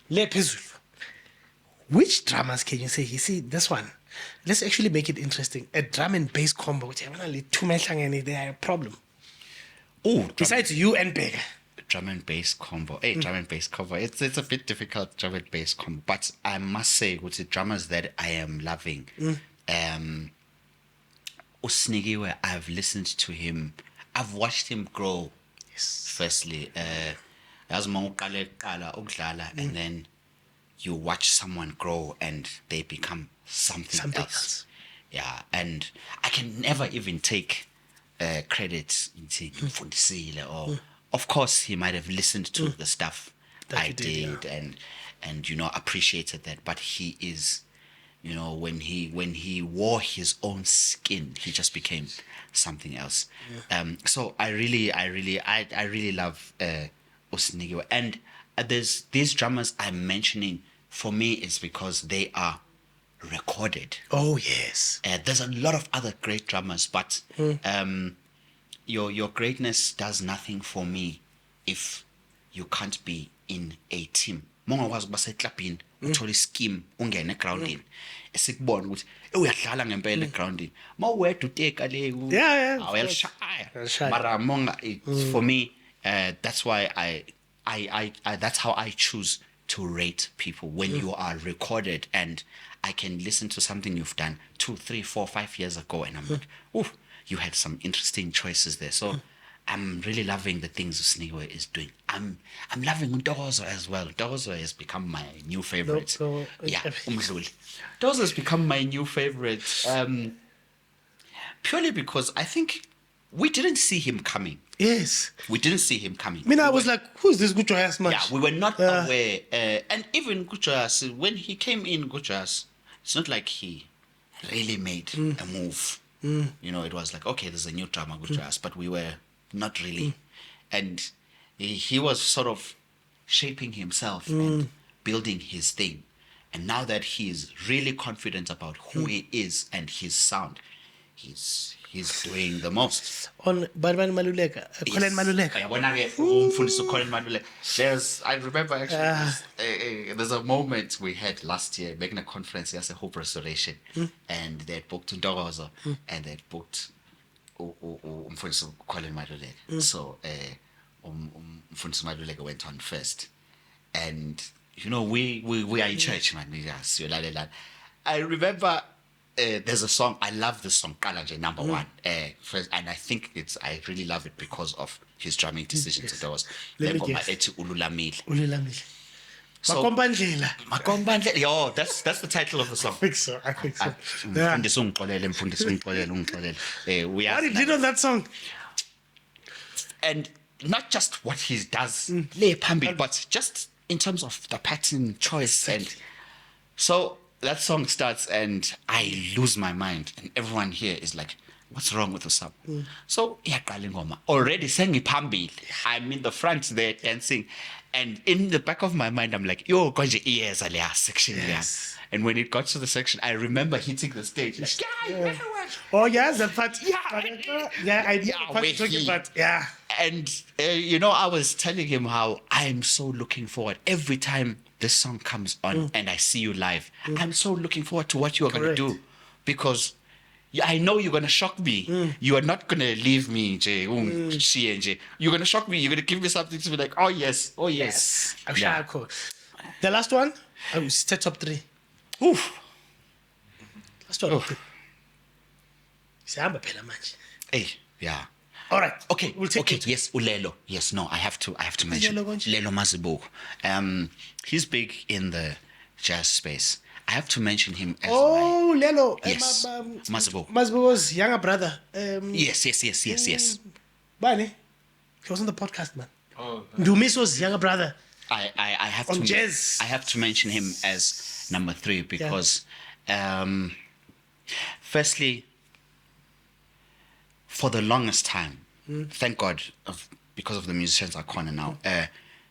Speaker 2: Le Phezulu. Which drummers can you say? You see this one. Let's actually make it interesting. A drum and bass combo. Which only two men they are a problem.
Speaker 1: Oh,
Speaker 2: Besides you and Beggar.
Speaker 1: drum and bass combo. Drum and bass combo. It's a bit difficult, drum and bass combo. But I must say, with the drummers that I am loving, Usnigiwe, I've listened to him. I've watched him grow.
Speaker 2: Yes.
Speaker 1: Firstly, and then you watch someone grow and they become something else. Yeah, and I can never even take credit or of course he might have listened to the stuff that I did and appreciated that, but he is, when he wore his own skin, he just became something else. So I really love Usnigiwe, and there's these drummers I'm mentioning. For me, it's because they are recorded.
Speaker 2: Oh yes.
Speaker 1: There's a lot of other great drummers, but your greatness does nothing for me if you can't be in a team. Mongakwazi ukuba seklabhini uthola ischeme ungene egroundini esikubona ukuthi uyadlala ngempela egroundini mawuwedwa uteka le awuyalishaya mara for me that's why I that's how I choose to rate people when you are recorded, and I can listen to something you've done 2, 3, 4, 5 years ago, and I'm like, oh, you had some interesting choices there. So I'm really loving the things Usnigiwe is doing. I'm loving Ntokozo as well. Ntokozo has become my new favorite. Umdluli. Ntokozo has become my new favorite purely because I think we didn't see him coming.
Speaker 2: Yes.
Speaker 1: We didn't see him coming.
Speaker 2: I was like, who's this Gujoyas man?
Speaker 1: Yeah, we were not aware. And even Gujoyas, when he came in, Gujoyas, it's not like he really made a move. It was like, okay, there's a new drummer, Gujoyas, but we were not really. And he was sort of shaping himself and building his thing. And now that he is really confident about who he is and his sound, he's doing the most.
Speaker 2: On Colin Maluleka.
Speaker 1: I remember actually there's a moment we had last year making a conference as a Hope Restoration, and they had booked Ntokozo and they had booked Colin Maluleka. So Mfundisi Maluleka went on first, and we are in church, man. I remember there's a song, I love this song, Kalanje, number one. First, and I think I really love it because of his drumming decisions.
Speaker 2: Yes.
Speaker 1: There was
Speaker 2: Let me
Speaker 1: Lengoma
Speaker 2: guess.
Speaker 1: ethi Ululamile.
Speaker 2: Ululamile.
Speaker 1: So-
Speaker 2: Makombandlela.
Speaker 1: Makombandlela. Yo, that's the title of the song.
Speaker 2: I think so. Yeah.
Speaker 1: Mfundisi ungixolele, mfundisi ungixolele. We are
Speaker 2: What did you do on that song?
Speaker 1: and not just what he does, lay phambili, but just in terms of the pattern choice. And so that song starts and I lose my mind and everyone here is like, what's wrong with Sabu? So iyaqala ingoma already sengiphambili, I'm in the front there dancing, and in the back of my mind I'm like, yo konje iyeza leya section leya.
Speaker 2: Yes.
Speaker 1: And when it got to the section, I remember hitting the stage like, yeah.
Speaker 2: Oh, yes, that part.
Speaker 1: Yeah.
Speaker 2: Yeah, I know
Speaker 1: Yeah,
Speaker 2: the part you're talking about. Yeah.
Speaker 1: And, I was telling him how I'm so looking forward every time this song comes on and I see you live. I'm so looking forward to what you are going to
Speaker 2: Correct.
Speaker 1: do, because I know you're going to shock me. You are not going to leave me, Jay. You're going to shock me. You're going to give me something to be like, oh, yes. Oh, yes.
Speaker 2: Yeah. Cool. The last one, I will set top 3.
Speaker 1: Oof.
Speaker 2: Last one. Sihamba phela manje.
Speaker 1: Hey, yeah.
Speaker 2: All right.
Speaker 1: Okay,
Speaker 2: We'll take
Speaker 1: okay,
Speaker 2: it.
Speaker 1: yes, Ulelo. Yes, no, I have to mention
Speaker 2: Lelo konje?
Speaker 1: Lelo Mazibuko. He's big in the jazz space. I have to mention him as
Speaker 2: Oh, Lelo.
Speaker 1: Yes. Mazibuko.
Speaker 2: Mazibuko's younger brother.
Speaker 1: Yes.
Speaker 2: Bani. He was on the podcast, man.
Speaker 3: Oh,
Speaker 2: Ndumiso's younger brother.
Speaker 1: I have
Speaker 2: On
Speaker 1: to
Speaker 2: jazz.
Speaker 1: I have to mention him as number 3 because firstly, for the longest time, thank God because of the musicians are corner now,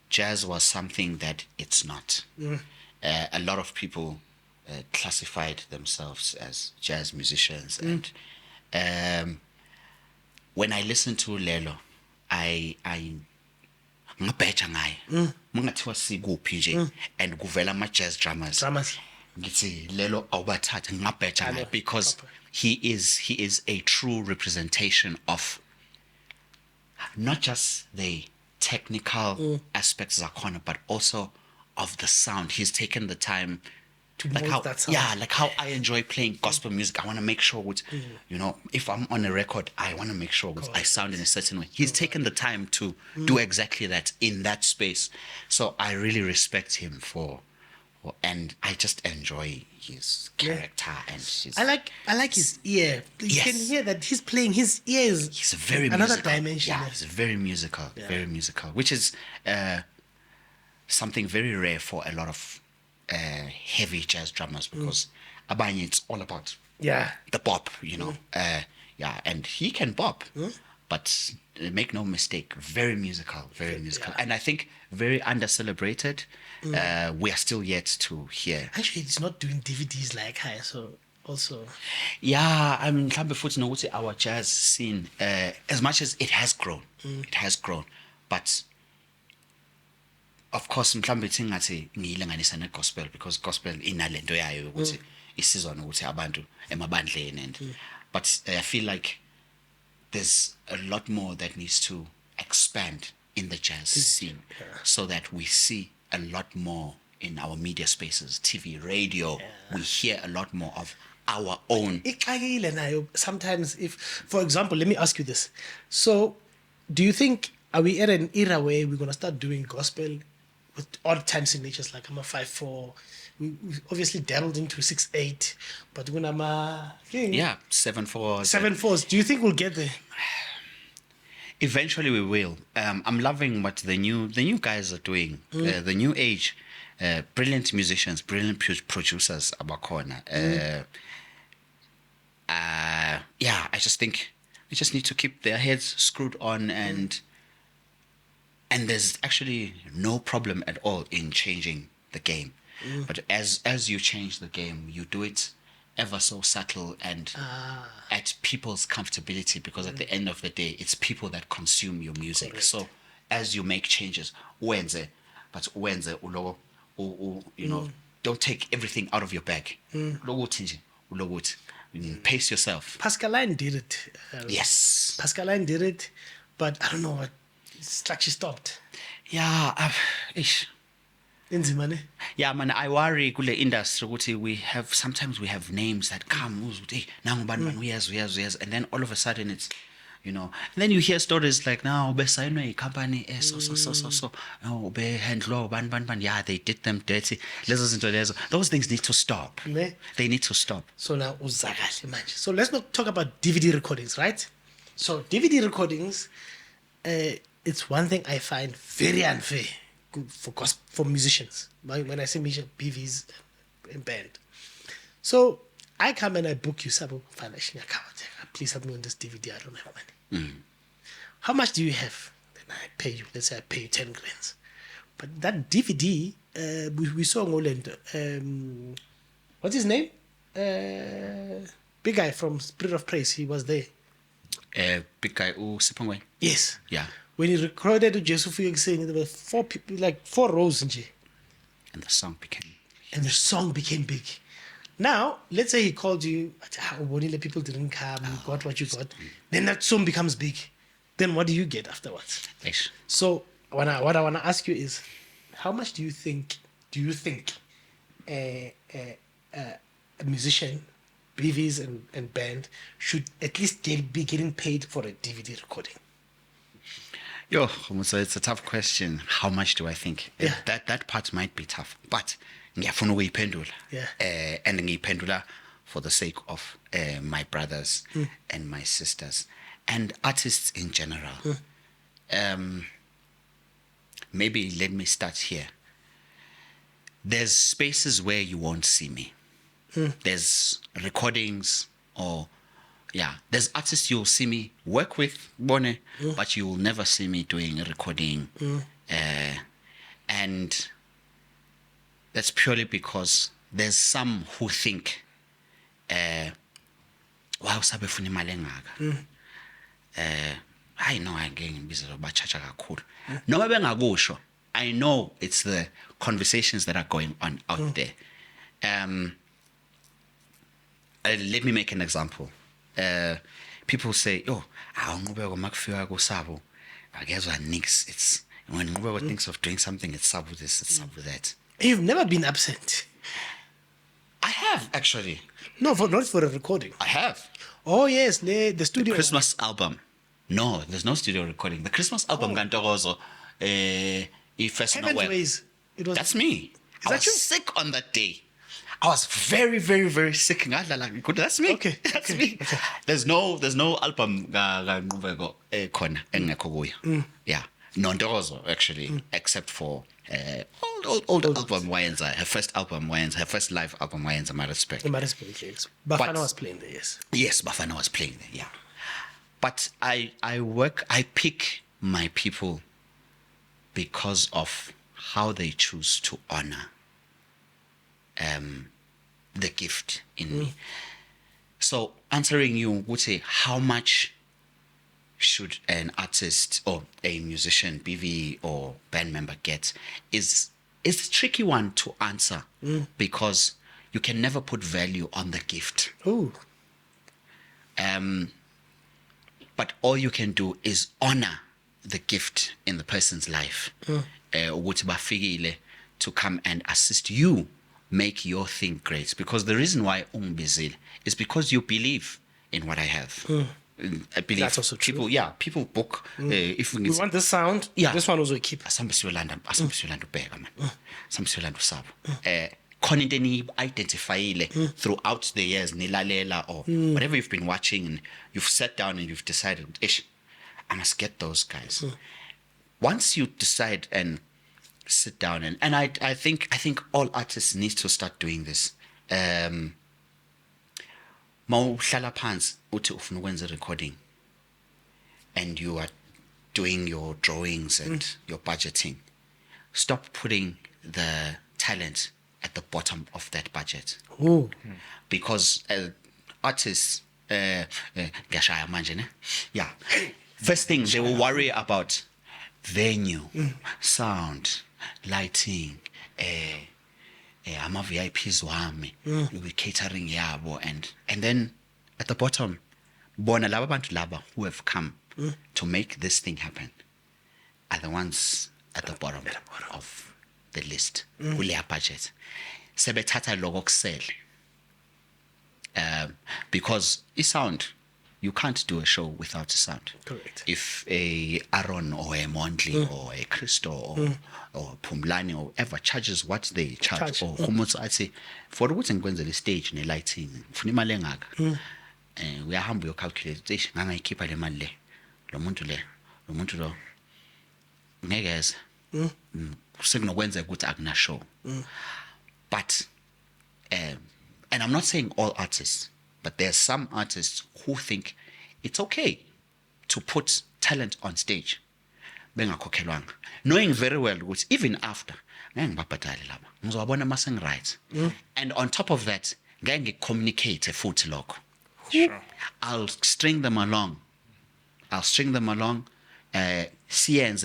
Speaker 1: jazz was something that it's not. A lot of people classified themselves as jazz musicians, and when I listen to Lelo, I ngabheja ngaye mungathiwa sikuphi nje and kuvela ama jazz drummers ngithi Lelo awubathathe ngabheja ngaye because he is a true representation of not just the technical aspects zakhona but also of the sound. He's taken the time
Speaker 2: To
Speaker 1: like
Speaker 2: mold
Speaker 1: how
Speaker 2: that sound.
Speaker 1: yeah, like how I enjoy playing gospel music. I want to make sure with if I'm on a record, I want to make sure with I sound in a certain way. He's taken the time to do exactly that in that space. So I really respect him and I just enjoy his character and his
Speaker 2: I like his ear. You
Speaker 1: Yes.
Speaker 2: can hear that he's playing his ears.
Speaker 1: he's a very
Speaker 2: another
Speaker 1: musical.
Speaker 2: dimension.
Speaker 1: Yeah, he's very musical, which is something very rare for a lot of heavy jazz drummers because abanye it's all about
Speaker 2: Yeah.
Speaker 1: the bop, and he can bop, but make no mistake, very musical, and I think very under celebrated. We are still yet to hear.
Speaker 2: Actually, he's not doing DVDs like high, so also.
Speaker 1: Yeah, I mean, mhlambe futhi nokuthi our jazz scene, as much as it has grown, but of course, mhlambe thingathi ngiyilinganisa ne-gospel because gospel inalento yayo ukuthi isizwa nokuthi abantu emabandleni but I feel like there's a lot more that needs to expand in the jazz scene so that we see a lot more in our media spaces, TV, radio. We hear a lot more of our own.
Speaker 2: Ixakile nayo sometimes if, for example, let me ask you this. So, do you think, are we at an era where we're going to start doing gospel with odd time signatures like I'm a 5/4? We've obviously dabbled into 6/8, but when I'm a
Speaker 1: 7/4.
Speaker 2: 7/4s, do you think we'll get there?
Speaker 1: Eventually we will. I'm loving what the new guys are doing. The new age, brilliant musicians, brilliant producers abakhona. I just think we just need to keep their heads screwed on and there's actually no problem at all in changing the game. But as you change the game, you do it ever so subtle and at people's comfortability, because at the end of the day, it's people that consume your music.
Speaker 2: Correct.
Speaker 1: So as you make changes, wenze ulogo, don't take everything out of your bag. Uloguthi, pace yourself.
Speaker 2: Pascaline did it.
Speaker 1: Yes.
Speaker 2: Pascaline did it, but I don't know what. It's like she stopped.
Speaker 1: Yeah,
Speaker 2: Inzima ne?
Speaker 1: Yeah, man, I worry kule industry ukuthi sometimes we have names that come hey, nangu bani bani uyazi, and then all of a sudden it's, and then you hear stories like now besayinwe company so oh be handlo ban, yeah, they did them dirty. Those things need to stop. They need to stop.
Speaker 2: So now uzakahle manje. So let's not talk about DVD recordings, right? So DVD recordings, it's one thing I find very unfair for musicians. When I say musician, BVs and band. So I come and I book you, Sabu, financial account. Please help me on this DVD. I don't have money. How much do you have? Then I pay you. Let's say I pay you 10 grand. But that DVD, we saw Ngoland. What's his name? Big guy from Spirit of Praise. He was there.
Speaker 1: Big guy Sipongwe.
Speaker 2: Yes.
Speaker 1: Yeah.
Speaker 2: When he recorded to Jesus for saying there were 4 people, like 4 rows in J.
Speaker 1: And the song became big.
Speaker 2: Now, let's say he called you, the people didn't come, you got what you got. Then that song becomes big. Then what do you get afterwards?
Speaker 1: Yes.
Speaker 2: So what I want to ask you is, how much do you think a musician, BVs and band should at least be getting paid for a DVD recording?
Speaker 1: Yo, so it's a tough question. How much do I think?
Speaker 2: Yeah.
Speaker 1: That part might be tough, but ngiyafuna ukuyiphendula.
Speaker 2: Yeah.
Speaker 1: And ngiyiphendula for the sake of my brothers and my sisters and artists in general. Maybe let me start here. There's spaces where you won't see me. There's recordings there's artists you'll see me work with, Bone, but you'll never see me doing a recording. And that's purely because there's some who think, wow, sabe funa imali engaka. I know again bizelo bachacha kakhulu. Noma bengakusho, I know it's the conversations that are going on out there. Let me make an example. People say, "Oh, unwavering makufika kuSabu, akuzwa nix. It's when unwavering thinks of doing something, it's Sabu this, it's Sabu that."
Speaker 2: You've never been absent.
Speaker 1: I have actually.
Speaker 2: No, not for a recording.
Speaker 1: I have.
Speaker 2: Oh yes, the studio
Speaker 1: Christmas album. No, there's no studio recording. The Christmas album, Gantogozo,
Speaker 2: Heaven's Ways. It was.
Speaker 1: That's me.
Speaker 2: Is
Speaker 1: I
Speaker 2: that
Speaker 1: was
Speaker 2: you?
Speaker 1: sick on that day. I was very, very, very sick. That's me.
Speaker 2: Okay.
Speaker 1: That's me. Okay. There's no album khona engekho kuyo. Yeah. Nondozo actually, except for old album wayenza, her first album wayenza, her first live album wayenza, my respect.
Speaker 2: Yes. Bafana was playing there, yes.
Speaker 1: Yes, Bafana was playing there, yeah. But I pick my people because of how they choose to honor the gift in me. So answering you would say, how much should an artist or a musician, BV or band member get is a tricky one to answer because you can never put value on the gift.
Speaker 2: Oh.
Speaker 1: But all you can do is honor the gift in the person's life. To come and assist you make your thing great. Because the reason why umbizile is because you believe in what I have. I believe
Speaker 2: that's also true.
Speaker 1: People book. If
Speaker 2: We want this sound.
Speaker 1: Yeah.
Speaker 2: This one was we keep.
Speaker 1: Asambisiyolanda ubheka man. Asambisiyolanda uSabu. Khona into identifyile throughout the years nilalela or whatever you've been watching and you've sat down and you've decided, I must get those guys. Once you decide and sit down and I think all artists need to start doing this. Mawuhlala phansi uthi ufuna ukwenza recording and you are doing your drawings and your budgeting. Stop putting the talent at the bottom of that budget.
Speaker 2: Ooh.
Speaker 1: Because artists ngiyashaya manje ne? Yeah. First thing they will worry about venue, sound, lighting, ama-VIPs wami, catering yabo and then at the bottom bona laba bantu laba who have come to make this thing happen are the ones at the bottom of the list kuleya budget sebethatha lokho kusele because sound, you can't do a show without a sound.
Speaker 2: Correct.
Speaker 1: If a Aaron or a Mondli or a Christo or Pumlani or whoever charges what they charge, or Humutsu, I'd say, for what I'm going to the stage, ne lighting, Funima Lengaga, we are humble calculate, Nana keep a lemon le, Lomuntule, Lomuntulo, Negas, signal when's a good Agna show. But, and I'm not saying all artists, but there are some artists who think it's okay to put talent on stage. Bengakhokhelwanga. Knowing very well that even after, ngibabhadale laba. Ngizowabona maseng right. And on top of that, ngeke communicate futhi lokho.
Speaker 3: Sure.
Speaker 1: I'll string them along. Siyenze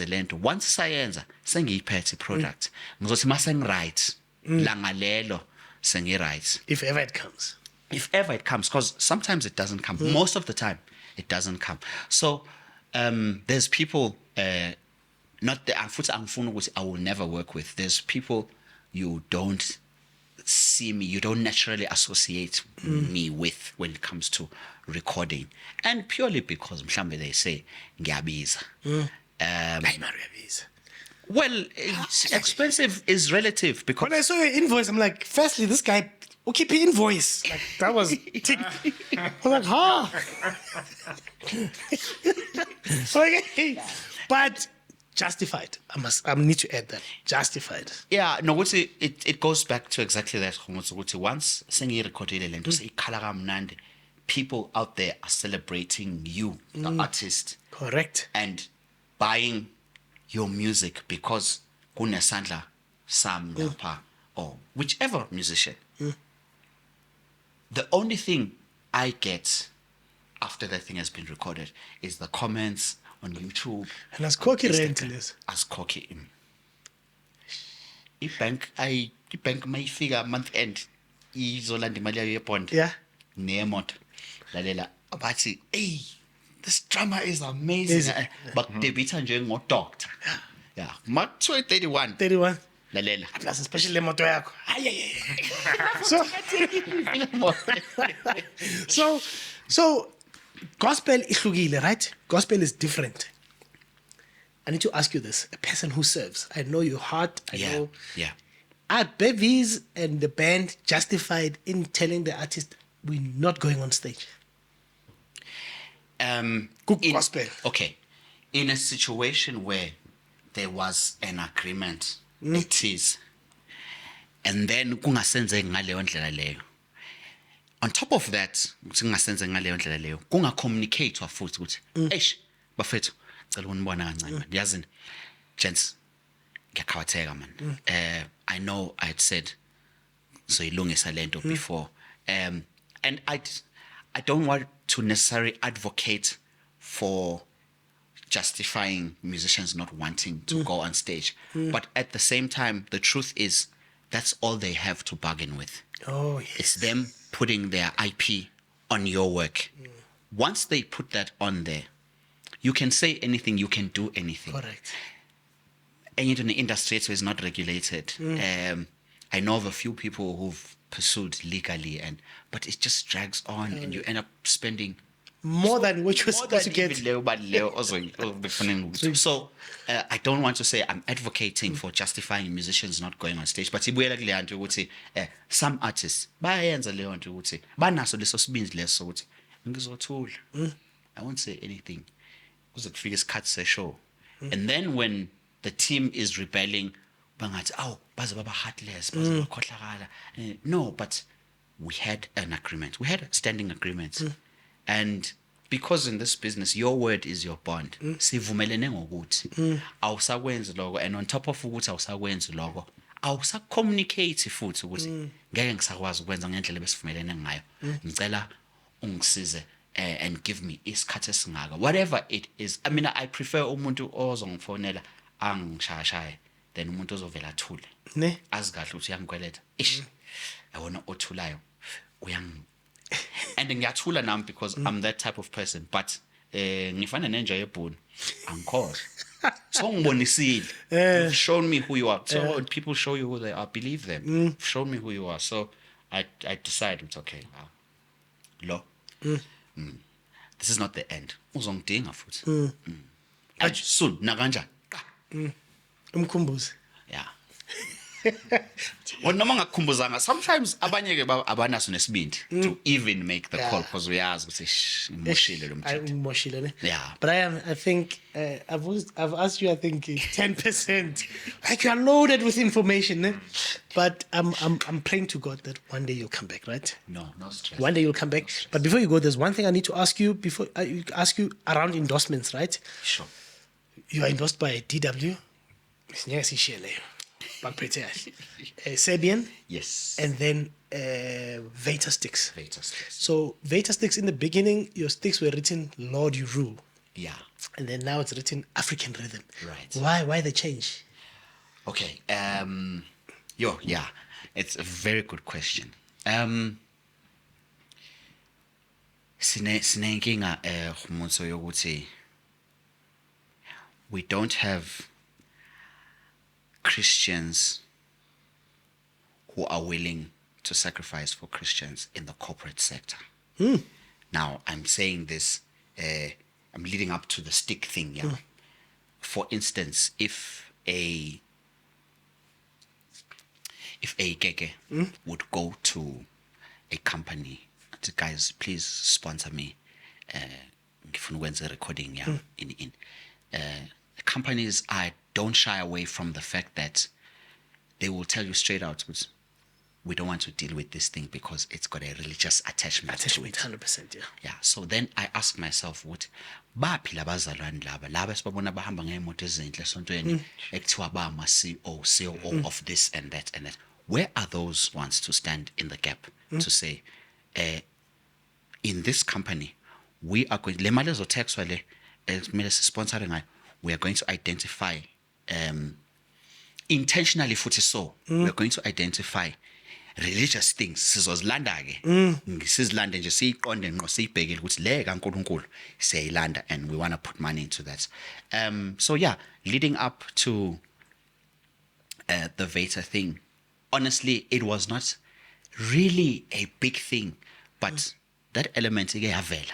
Speaker 1: lento. Once sayenza, sengiyiphethe product. Ngizothi maseng right. Langalelo sengi right.
Speaker 2: If ever it comes.
Speaker 1: If ever it comes, because sometimes it doesn't come. Most of the time, it doesn't come. So there's people, not the I will never work with. There's people you don't see me, you don't naturally associate me with when it comes to recording. And purely because mhlambe they say, ngiyabiza. Well, expensive is relative because...
Speaker 2: When I saw your invoice, I'm like, firstly, this guy... Okay, pay invoice. Like, that was tick. I was like, huh? Okay. But justified. I need to add that. Justified.
Speaker 1: Yeah, no, it goes back to exactly that. Once sengi recorded lento seyikhala kamnandi, people out there are celebrating you, the artist.
Speaker 2: Correct.
Speaker 1: And buying your music because kunesandla sam lapha or whichever musician. The only thing I get after that thing has been recorded is the comments on YouTube.
Speaker 2: And as cocky rentless.
Speaker 1: As cocky. Bank may figure month end. Izolanda imali yayo yebond.
Speaker 2: Yeah.
Speaker 1: Nemoto. Lalela abathi, hey, this drummer is amazing. But debita nje ngo-doctor. Yeah. Mark 31.
Speaker 2: 31.
Speaker 1: Lalela.
Speaker 2: Plus especially moto yakho. So gospel ihlukile, right? Gospel is different. I need to ask you this. A person who serves. I know your heart. I know.
Speaker 1: Yeah.
Speaker 2: Are Bevies and the band justified in telling the artist we're not going on stage? Gospel.
Speaker 1: Okay. In a situation where there was an agreement, it is. And then kungasenzeki ngaleyo ndlela leyo. On top of that, kungasenzeki ngaleyo ndlela leyo, kungacommunicate futhi ukuthi, eish, bafethu, cela unibona kancane man. Yazini, gents, ngiyakhawatheka man. I know I had said so ilungisa lento before. And I don't want to necessarily advocate for justifying musicians not wanting to go on stage. But at the same time, the truth is that's all they have to bargain with.
Speaker 2: Oh, yes.
Speaker 1: It's them putting their IP on your work. Once they put that on there, you can say anything, you can do anything.
Speaker 2: Correct.
Speaker 1: And in the industry, so it's not regulated. I know of a few people who've pursued legally, but it just drags on and you end up spending
Speaker 2: more than what you're supposed to get.
Speaker 1: So I don't want to say I'm advocating for justifying musicians not going on stage, but some artists bayenza leyo nto ukuthi banaso leso sibindi leso ukuthi ngizothula. I won't say anything. Kuze kufike isikhathi se-show. And then when the team is rebelling, bangathi baze baba heartless, baze bakhohlakala. No, but we had an agreement. We had a standing agreement. And because in this business, your word is your bond. Sivumelene ngokuthi awusakwenzi lokho, and on top of ukuthi awusakwenzi lokho, awusacommunicate futhi ukuthi ngeke ngisakwazi ukwenza ngendlela ebesivumelene ngayo. Ngicela ungisize and give me isikhathi esingaka. Whatever it is. I mean, I prefer umuntu ozongifonela angishayashaye than umuntu ozovela athule.
Speaker 2: Ne?
Speaker 1: Azi kahle ukuthi uyangikweleta. Ish. Yabona othulayo and ngiyathula nami because I'm that type of person, but ngifana nenja yebhuni angikhohle. So you've shown me who you are. So when people show you who they are, believe them. You've shown me who you are. So I decided, it's okay. Lo. This is not the end. Uzongidinga futhi. And soon, nakanja.
Speaker 2: Umkhumbuze.
Speaker 1: Yeah. Well, noma ngakukhumbuzanga, sometimes abanye ke abanaso nesibindi to even make the call because uyazi ukuthi imoshile lo mthetho.
Speaker 2: Emotional, ne?
Speaker 1: Yeah.
Speaker 2: But I think I've asked you, I think 10%. Like you are loaded with information, ne? But I'm praying to God that one day you'll come back, right?
Speaker 1: No stress.
Speaker 2: One day you'll come back. But before you go, there's one thing I need to ask you before I ask you around endorsements, right?
Speaker 1: Sure.
Speaker 2: You are endorsed by DW. Sabian.
Speaker 1: Yes.
Speaker 2: And then Veta sticks.
Speaker 1: Veta sticks.
Speaker 2: So Veta sticks, in the beginning, your sticks were written Lord You Rule.
Speaker 1: Yeah.
Speaker 2: And then now it's written African Rhythm.
Speaker 1: Right.
Speaker 2: Why the change?
Speaker 1: Okay. Yeah. It's a very good question. Sinenkinga khumutso yokuthi we don't have Christians who are willing to sacrifice for Christians in the corporate sector. Now, I'm saying this, I'm leading up to the stick thing. Yeah. For instance, if a keke would go to a company, guys, please sponsor me. Ngifuna ukwenza recording in companies don't shy away from the fact that they will tell you straight out, we don't want to deal with this thing because it's got a religious attachment to it.
Speaker 2: 100%, yeah.
Speaker 1: Yeah. So then I ask myself, what baphi labazalwane laba esibabona bahamba ngeemoto ezinhle esontweni ekuthiwa ba ama COO of this and that and that. Where are those ones to stand in the gap to say, in this company, we are going, le mali ezotaxwa le kumele sisponsoring ngayo, we are going to identify intentionally futhi so we are going to identify religious things sizozilanda ke sizilande nje siyiqonde ngqo siyibhekile ukuthi le kaNkulunkulu siyayilanda, and we want to put money into that. So yeah, leading up to the Veta thing, honestly, it was not really a big thing, but that element ike yavela.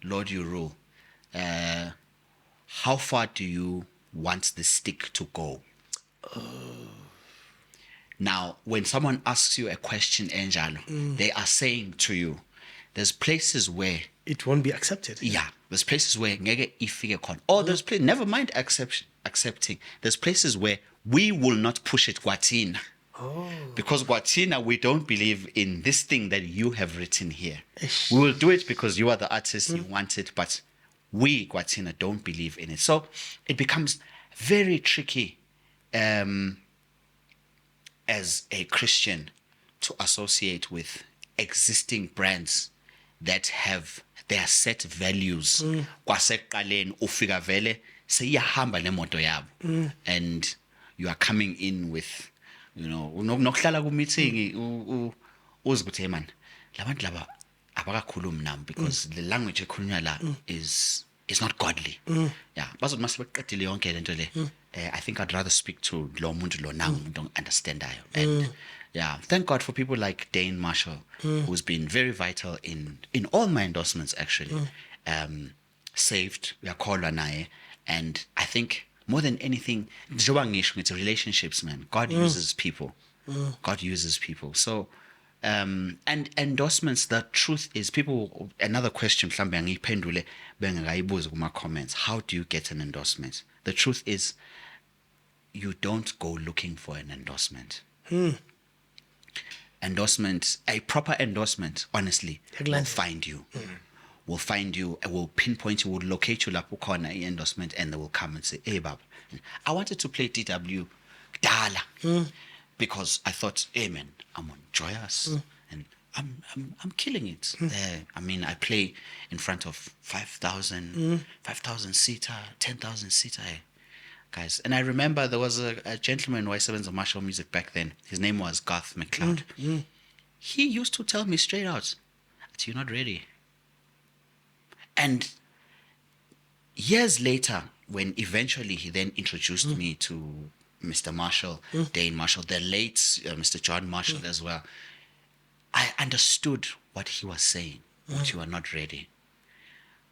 Speaker 1: Lord You Rule. How far do you want the stick to go? Now, when someone asks you a question, enjalo, they are saying to you, there's places where
Speaker 2: it won't be accepted.
Speaker 1: Yeah, there's places where ngeke ifike khona. Or there's places, never mind accepting. There's places where we will not push it kwatina. Because kwatina, we don't believe in this thing that you have written here. We will do it because you are the artist, you want it, but we, kwatina, don't believe in it. So it becomes very tricky as a Christian to associate with existing brands that have their set values. Kwaseqaleni ufika vele seyahamba lemoto yabo, and you are coming in with, you know, nokuhlala ku meeting uze ukuthi hey man, labantu laba abakakhulumi nami because the language ekhulunywa la is not godly. Yeah, bazothi masibeqedile yonke lento le, I think I'd rather speak to lo muntu lo nawo umuntu understandayo. And yeah, thank God for people like Dane Marshall, who's been very vital in all my endorsements actually. Saved, we are called naye, and I think more than anything, it's relationships, man. God uses people. God uses people. So, and endorsements, the truth is, people, another question, mhlambe angiyiphendule bengakayibuza kuma comments, how do you get an endorsement? The truth is, you don't go looking for an endorsement. Endorsement, a proper endorsement, honestly, will find you. Will find you, will pinpoint you, will locate you lapho khona endorsement, and they will come and say, hey baba, I wanted to play DW Dala because I thought, hey man, I'm on Joyous and I'm killing it. I mean, I play in front of 5,000 seater, 10,000 seater, guys. And I remember there was a gentleman who I served in martial music back then. His name was Garth McLeod. He used to tell me straight out, you're not ready. And years later, when eventually he then introduced me to Mr. Marshall, Dane Marshall, the late Mr. John Marshall as well, I understood what he was saying, what you are not ready.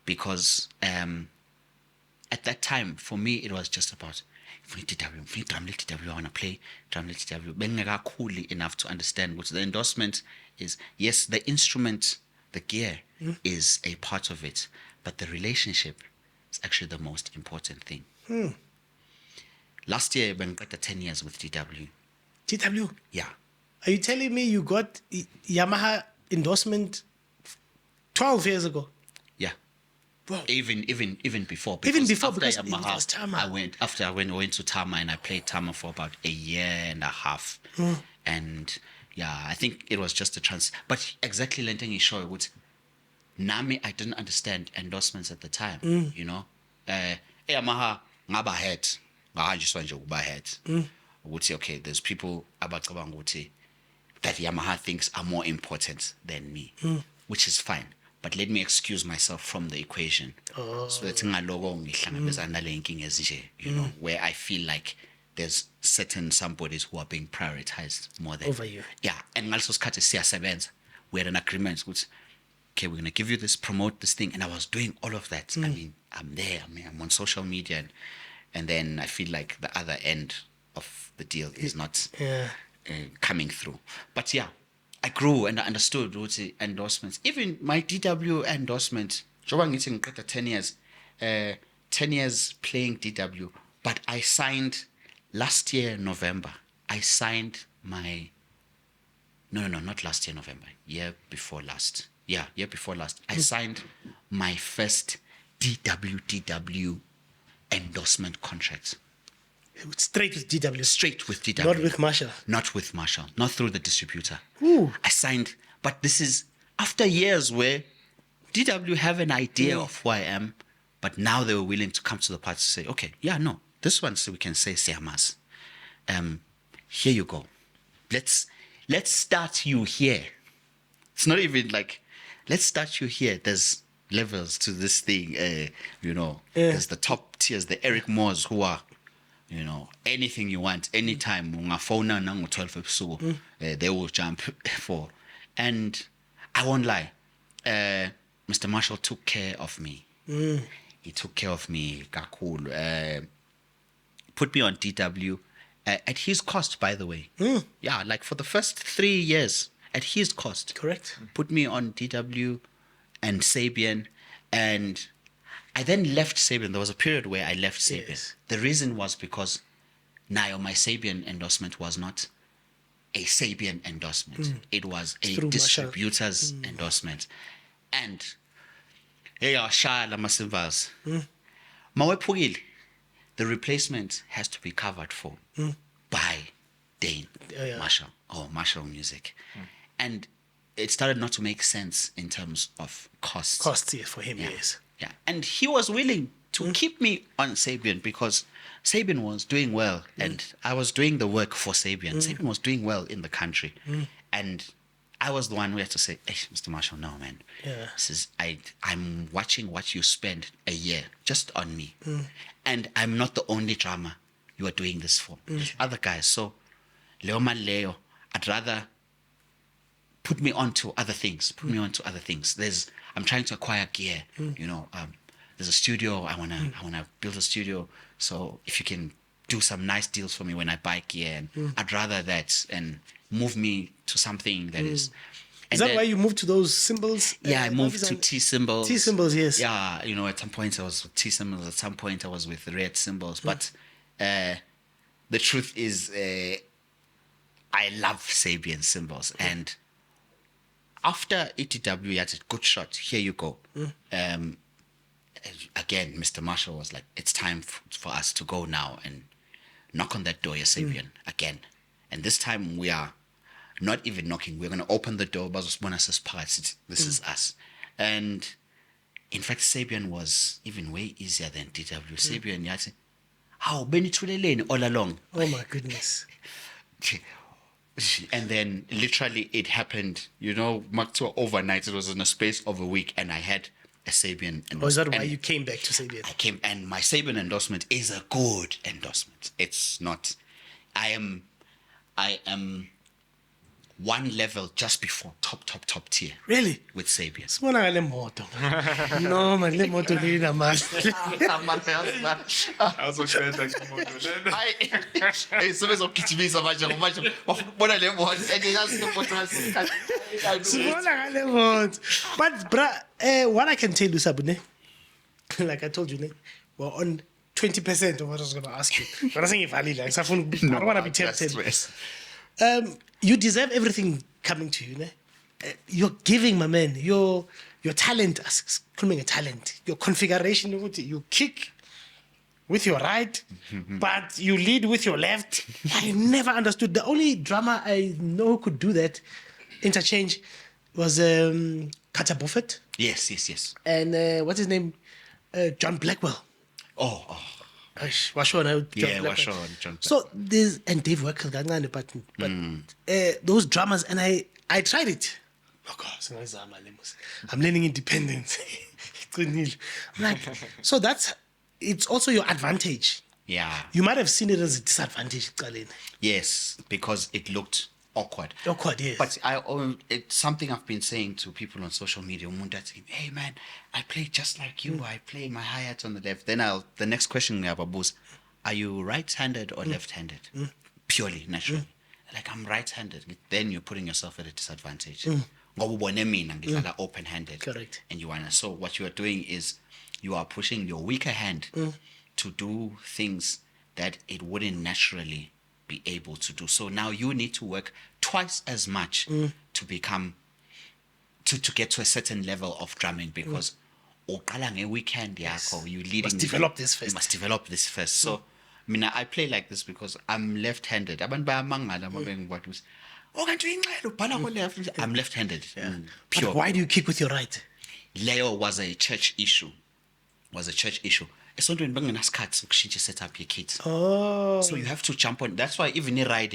Speaker 1: Because at that time, for me, it was just about, I want to play drum TW. Coolly enough to understand what the endorsement is. Yes, the instrument, the gear is a part of it, but the relationship is actually the most important thing. Last year, when I got 10 years with DW.
Speaker 2: DW?
Speaker 1: Yeah.
Speaker 2: Are you telling me you got Yamaha endorsement 12 years ago?
Speaker 1: Yeah.
Speaker 2: Wow.
Speaker 1: Even before.
Speaker 2: Even before,
Speaker 1: after
Speaker 2: because
Speaker 1: Yamaha,
Speaker 2: it was Tama.
Speaker 1: I went to Tama, and I played Tama for about a year and a half. And yeah, I think it was just a chance. But exactly Lenteng show would Nami, I didn't understand endorsements at the time. You know? Yamaha ngaba head. Would say, okay, there's people abacabang would say that Yamaha thinks are more important than me, which is fine. But let me excuse myself from the equation. So that you know, where I feel like there's certain somebodies who are being prioritized more than
Speaker 2: over you.
Speaker 1: Yeah, and also we had an agreement which, okay, we're gonna give you this, promote this thing, and I was doing all of that. I mean, I'm there. I'm on social media, and then I feel like the other end of the deal is not coming through. But yeah, I grew and I understood what the endorsements. Even my DW endorsement, 10 years, 10 years playing DW. But I signed last year November. I signed my not last year November. Year before last. Yeah, year before last. I signed my first DW endorsement contract.
Speaker 2: Straight with DW.
Speaker 1: Straight with DW.
Speaker 2: Not with Marshall.
Speaker 1: Not with Marshall. Not through the distributor.
Speaker 2: Ooh.
Speaker 1: I signed, but this is after years where DW have an idea of who I am, but now they were willing to come to the party to say, okay, yeah, no, this one so we can say Siamas. Here you go. Let's start you here. It's not even like, let's start you here. There's levels to this thing, you know. There's the top tiers, the Eric Moores who are, you know, anything you want, anytime, they will jump for. And I won't lie, Mr. Marshall took care of me. He took care of me, kakul. Put me on DW at his cost, by the way. Yeah, like for the first 3 years, at his cost.
Speaker 2: Correct.
Speaker 1: Put me on DW and Sabian, and I then left Sabian. There was a period where I left Sabian.
Speaker 2: Yes.
Speaker 1: The reason was because now my Sabian endorsement was not a Sabian endorsement. It was a
Speaker 2: Through
Speaker 1: distributor's endorsement. And the replacement has to be covered for by Dane Marshall or Marshall Music. And it started not to make sense in terms of costs.
Speaker 2: Costs, yeah, for him, yes.
Speaker 1: Yeah, and he was willing to keep me on Sabian because Sabian was doing well, and I was doing the work for Sabian. Sabian was doing well in the country, and I was the one who had to say, "Hey, Mr. Marshall, no, man.
Speaker 2: Yeah.
Speaker 1: This is I'm watching what you spend a year just on me, and I'm not the only drummer you are doing this for. There's other guys. So, Leo man Leo, I'd rather." Put me on to other things. I'm trying to acquire gear. You know, there's a studio. I wanna build a studio. So if you can do some nice deals for me when I buy gear, and I'd rather that and move me to something that is.
Speaker 2: Is that why you moved to those symbols?
Speaker 1: Yeah, I moved to T symbols.
Speaker 2: T symbols, yes.
Speaker 1: Yeah, you know, at some point I was with T symbols. At some point I was with red symbols. But the truth is, I love Sabian symbols and. After ETW, you had a good shot. Here you go. Again, Mr. Marshall was like, it's time for us to go now and knock on that door, Sabian, again. And this time we are not even knocking. We're going to open the door. This is us. And in fact, Sabian was even way easier than DW. Sabian, you had to say, how Benituleleni all along.
Speaker 2: Oh my goodness.
Speaker 1: And then literally it happened, you know, overnight. It was in a space of a week, and I had a Sabian endorsement.
Speaker 2: Or is that why
Speaker 1: And
Speaker 2: you came back to Sabian?
Speaker 1: I came, and my Sabian endorsement is a good endorsement. It's not. I am one level just before top tier.
Speaker 2: Really?
Speaker 1: With Sabian.
Speaker 2: Sibona ngale moto. No, man, le moto le na man.
Speaker 3: Azosheda kumuntu.
Speaker 1: Hey, sebezogijimisa manje manje. Wafuna le moto.
Speaker 2: Sibona ngale moto. But what I can tell you, Sabu, ne? Like I told you, ne? We're on 20% of what I was going to ask you. But I think if I leave, I don't want to be tempted. You deserve everything coming to you, ne? You're giving, my man. Your talent, calling a talent. Your configuration, you kick with your right, but you lead with your left. I never understood. The only drummer I know who could do that interchange was Carter Buffett.
Speaker 1: Yes.
Speaker 2: And what's his name? John Blackwell.
Speaker 1: Oh.
Speaker 2: Washona,
Speaker 1: Yeah, Washona, John.
Speaker 2: So there's, and Dave Workle, but those drummers, and I tried it. Oh God, I'm learning independence. I'm like, so it's also your advantage.
Speaker 1: Yeah.
Speaker 2: You might have seen it as a disadvantage, Colin.
Speaker 1: Yes, because it looked awkward.
Speaker 2: Awkward, yes.
Speaker 1: But it's something I've been saying to people on social media. Hey man, I play just like you. I play my hi-hat on the left. Then the next question we have is, are you right-handed or left-handed? Purely, naturally. Like, I'm right-handed. Then you're putting yourself at a disadvantage. Open-handed.
Speaker 2: Correct.
Speaker 1: And so what you are doing is you are pushing your weaker hand to do things that it wouldn't naturally be able to do. So now you need to work twice as much to become to get to a certain level of drumming, because weekend you leading.
Speaker 2: Must develop this first.
Speaker 1: You must develop this first. So I play like this because I'm left-handed. I'm left-handed. Pure.
Speaker 2: But why do you kick with your right?
Speaker 1: Leo was a church issue. Esontweni bengenasikhathi sokushintsha setup ye-kids.
Speaker 2: Oh.
Speaker 1: So you have to jump on. That's why even i-ride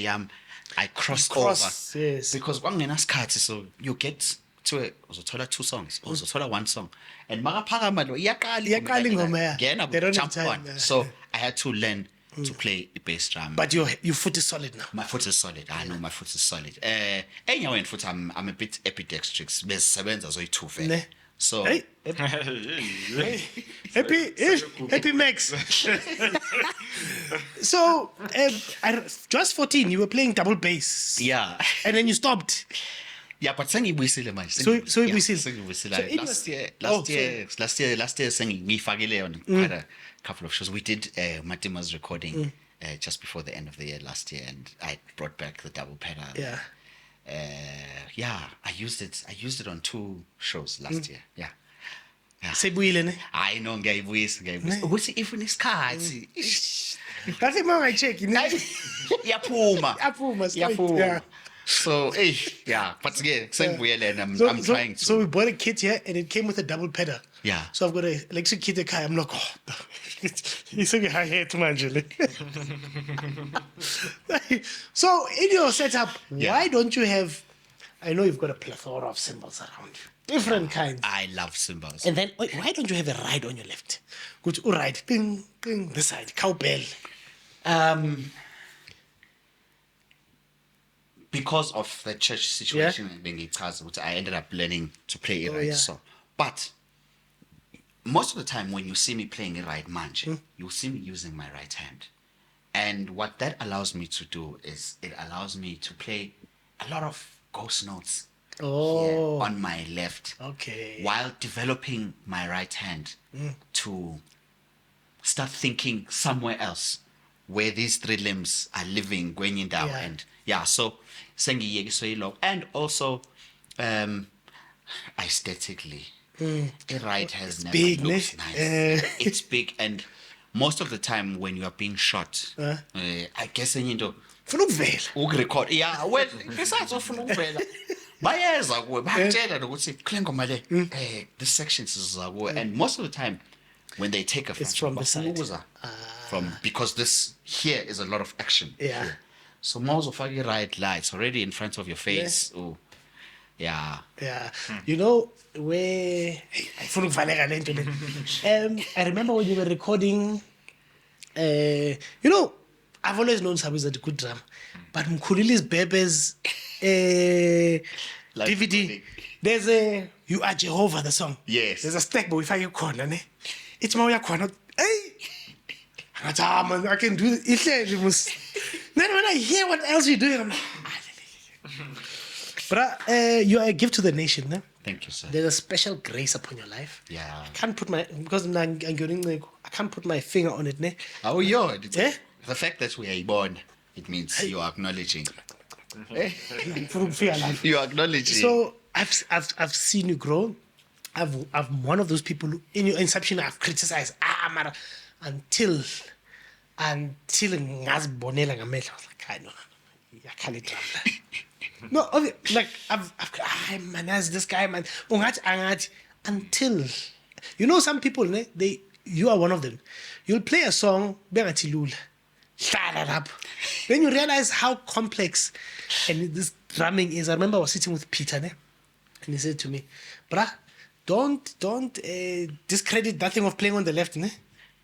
Speaker 1: I cross over.
Speaker 2: Yes.
Speaker 1: Because bangenasikhathi, so you get to uzothola 2 songs, uzothola 1 song. And makaphakama lo
Speaker 2: Iyaqala ingoma, yeah. They don't have
Speaker 1: jump
Speaker 2: time,
Speaker 1: on. So I had to learn to play the bass drum.
Speaker 2: But your foot is solid now.
Speaker 1: My foot is solid. I know my foot is solid. Enyaweni futhi I'm a bit ambidextrous. Besebenza zoyi-2 vele.
Speaker 2: Ne.
Speaker 1: So
Speaker 2: Hey. Happy Max. So, just 14, you were playing double bass.
Speaker 1: yeah.
Speaker 2: And then you stopped.
Speaker 1: Yeah, but sengiyibuyisile manje.
Speaker 2: So uyibuyisile?
Speaker 1: Sengiyibuyisile.
Speaker 2: So in your-
Speaker 1: Last year ngiyifakile on quite a couple of shows. We did Matima's recording just before the end of the year last year, and I brought back the double pedal.
Speaker 2: Yeah.
Speaker 1: I used it on 2 shows last year. Yeah.
Speaker 2: Sebuyile ne?
Speaker 1: I know ngiyayibuyisa. Ukuthi if unesikhathi.
Speaker 2: That's it, man. I check.
Speaker 1: Yaphuma.
Speaker 2: Yeah.
Speaker 1: So, but again, sengibuyele and I'm trying to.
Speaker 2: So we bought a kit here, and it came with a double pedal.
Speaker 1: Yeah.
Speaker 2: So I've got a electric kit car. I'm like, he's saying high head to manjule. So in your setup, why don't you have? I know you've got a plethora of cymbals around you, different kinds.
Speaker 1: I love cymbals.
Speaker 2: And then why don't you have a ride on your left? Good, right, ding, ding, this side, cowbell.
Speaker 1: Because of the church situation I ended up learning to play it right.
Speaker 2: Yeah.
Speaker 1: So, but most of the time when you see me playing it right manje, you'll see me using my right hand. And what that allows me to do is it allows me to play a lot of ghost notes here on my left.
Speaker 2: Okay.
Speaker 1: While developing my right hand to start thinking somewhere else where these 3 limbs are living, going in down. And so and also aesthetically, a right has never
Speaker 2: big,
Speaker 1: looked nice. It's big, and most of the time when you are being shot, I guess
Speaker 2: Funa ukuvela.
Speaker 1: record. Yeah, well, besides ofuna ukuvela. Bayeza kuwe, bayatshela ukuthi kule ngoma le this section sizakuwe, and most of the time when they take a
Speaker 2: It's from the side.
Speaker 1: Because this here is a lot of action.
Speaker 2: Yeah.
Speaker 1: So most of your right lights already in front of your face. Yeah.
Speaker 2: Yeah. You know, where I remember when you were recording, you know, I've always known Sabu is a good drummer, but Mkhulili's Bebe's
Speaker 1: Live
Speaker 2: DVD,
Speaker 1: recording.
Speaker 2: there's a You Are Jehovah, the song.
Speaker 1: Yes.
Speaker 2: There's a stack, but if I corner, ne? It's my corner. Hey! Man, I can do it. Then when I hear what else you're doing, I'm like, but you are a gift to the nation, ne?
Speaker 1: Thank you, sir.
Speaker 2: There's a special grace upon your life.
Speaker 1: Yeah.
Speaker 2: I can't put my finger on it, ne?
Speaker 1: Oh, yo.
Speaker 2: Eh?
Speaker 1: The fact that we are born, it means you are acknowledging. You are acknowledging.
Speaker 2: So I've seen you grow. I'm one of those people who, in your inception, I've criticized mara, until ngazibonela ngamehlo. I was like, no, I can't drum that. No, like man, as this guy, man, until you know some people, ne, you are one of them. You'll play a song, then you realize how complex and this drumming is. I remember I was sitting with Peter, ne, and he said to me, "Bruh, don't discredit that thing of playing on the left, ne?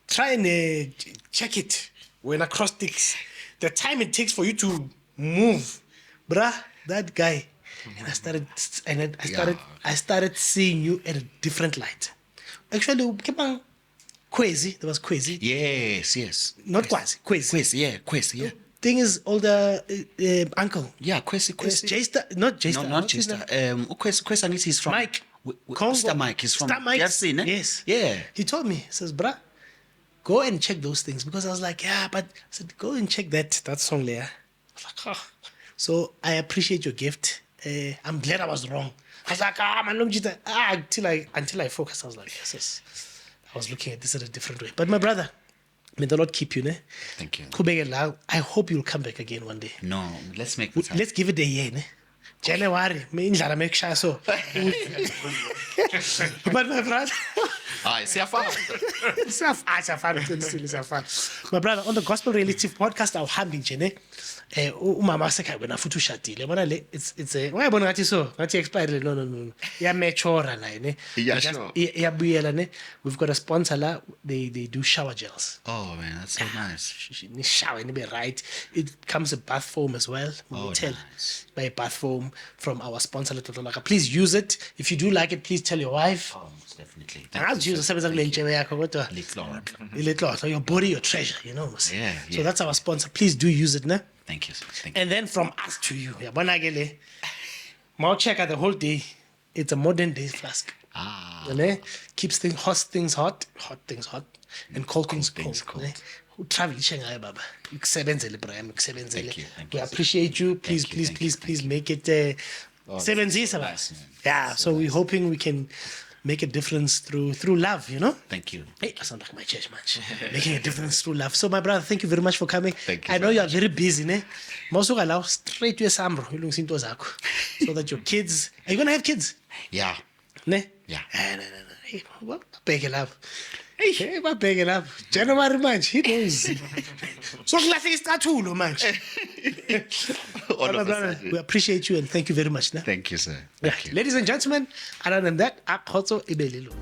Speaker 2: Try and check it when acrostics, the time it takes for you to move, bruh." That guy, and I started seeing you at a different light. Actually, Kwezi, there was Kwezi.
Speaker 1: Yes.
Speaker 2: Not Kwezi, Kwezi.
Speaker 1: Kwesi, yeah.
Speaker 2: Thing is, older uncle.
Speaker 1: Yeah, Kwesi.
Speaker 2: J-Star, not J-Star.
Speaker 1: No, not J-Star. Kwesi, I think he's from...
Speaker 2: Mike.
Speaker 1: Mr. Mike, he's from...
Speaker 2: Star Mike.
Speaker 1: Yasin, eh?
Speaker 2: Yes.
Speaker 1: Yeah.
Speaker 2: He told me, he says, bruh, go and check those things. Because I was like, yeah, but... I said, go and check that song there. I was like, oh. So I appreciate your gift. I'm glad I was wrong. I was like, until I focused, I was like, yes. I was looking at this in a different way. But my brother, may the Lord keep you, ne?
Speaker 1: Thank you.
Speaker 2: I hope you'll come back again one day.
Speaker 1: No, let's make the time.
Speaker 2: Let's give it a year, ne? January, me make sure so. But my brother, my brother, on the Gospel Relative podcast, I'll have ne? Umama sekhaya wena futhi ushadile yabona le it's wayibona ngathi so ngathi expired no ya mature la ne
Speaker 1: Yeah, sure.
Speaker 2: iyabuyela ne. We've got a sponsor la, they do shower gels.
Speaker 1: Oh, man, that's so nice.
Speaker 2: Ni shower ni be right. It comes a bath foam as well.
Speaker 1: Oh,
Speaker 2: Tell
Speaker 1: nice.
Speaker 2: by a bath foam from our sponsor Lotolaka. Please use it. If you do like it, please tell your wife.
Speaker 1: Oh, most definitely.
Speaker 2: I'll use the sebenza kule ntshebe yakho kodwa
Speaker 1: Little.
Speaker 2: your body, your treasure, you know.
Speaker 1: Yeah.
Speaker 2: So that's our sponsor. Please do use it, ne?
Speaker 1: Thank you.
Speaker 2: And then from us to you, yabona ke le. Mau check the whole day. It's a modern day flask. Ne? Keeps hot things hot, and cold things cold. Ne? Travel ngayo baba. Ikusebenzele Brian, ikusebenzele. We appreciate you. Please make it sebenzisa baba. Yeah, so we're hoping we can make a difference through love, you know?
Speaker 1: Thank you.
Speaker 2: Hey, I sound like my church, man. Making a difference through love. So, my brother, thank you very much for coming.
Speaker 1: Thank you
Speaker 2: I know
Speaker 1: very
Speaker 2: you are very busy, ne? Masuka allow straight to your sambro, so that your kids. Are you gonna have kids?
Speaker 1: Yeah.
Speaker 2: Ne?
Speaker 1: Yeah.
Speaker 2: No. Hey, what big it up? Hey, what big it up? January, man. He knows. So, nothing is tatulo, man. We appreciate you and thank you very much. Ne?
Speaker 1: Thank you, sir.
Speaker 2: Yeah.
Speaker 1: Thank you.
Speaker 2: Ladies and gentlemen, other than that, Akhoto Ibelilo.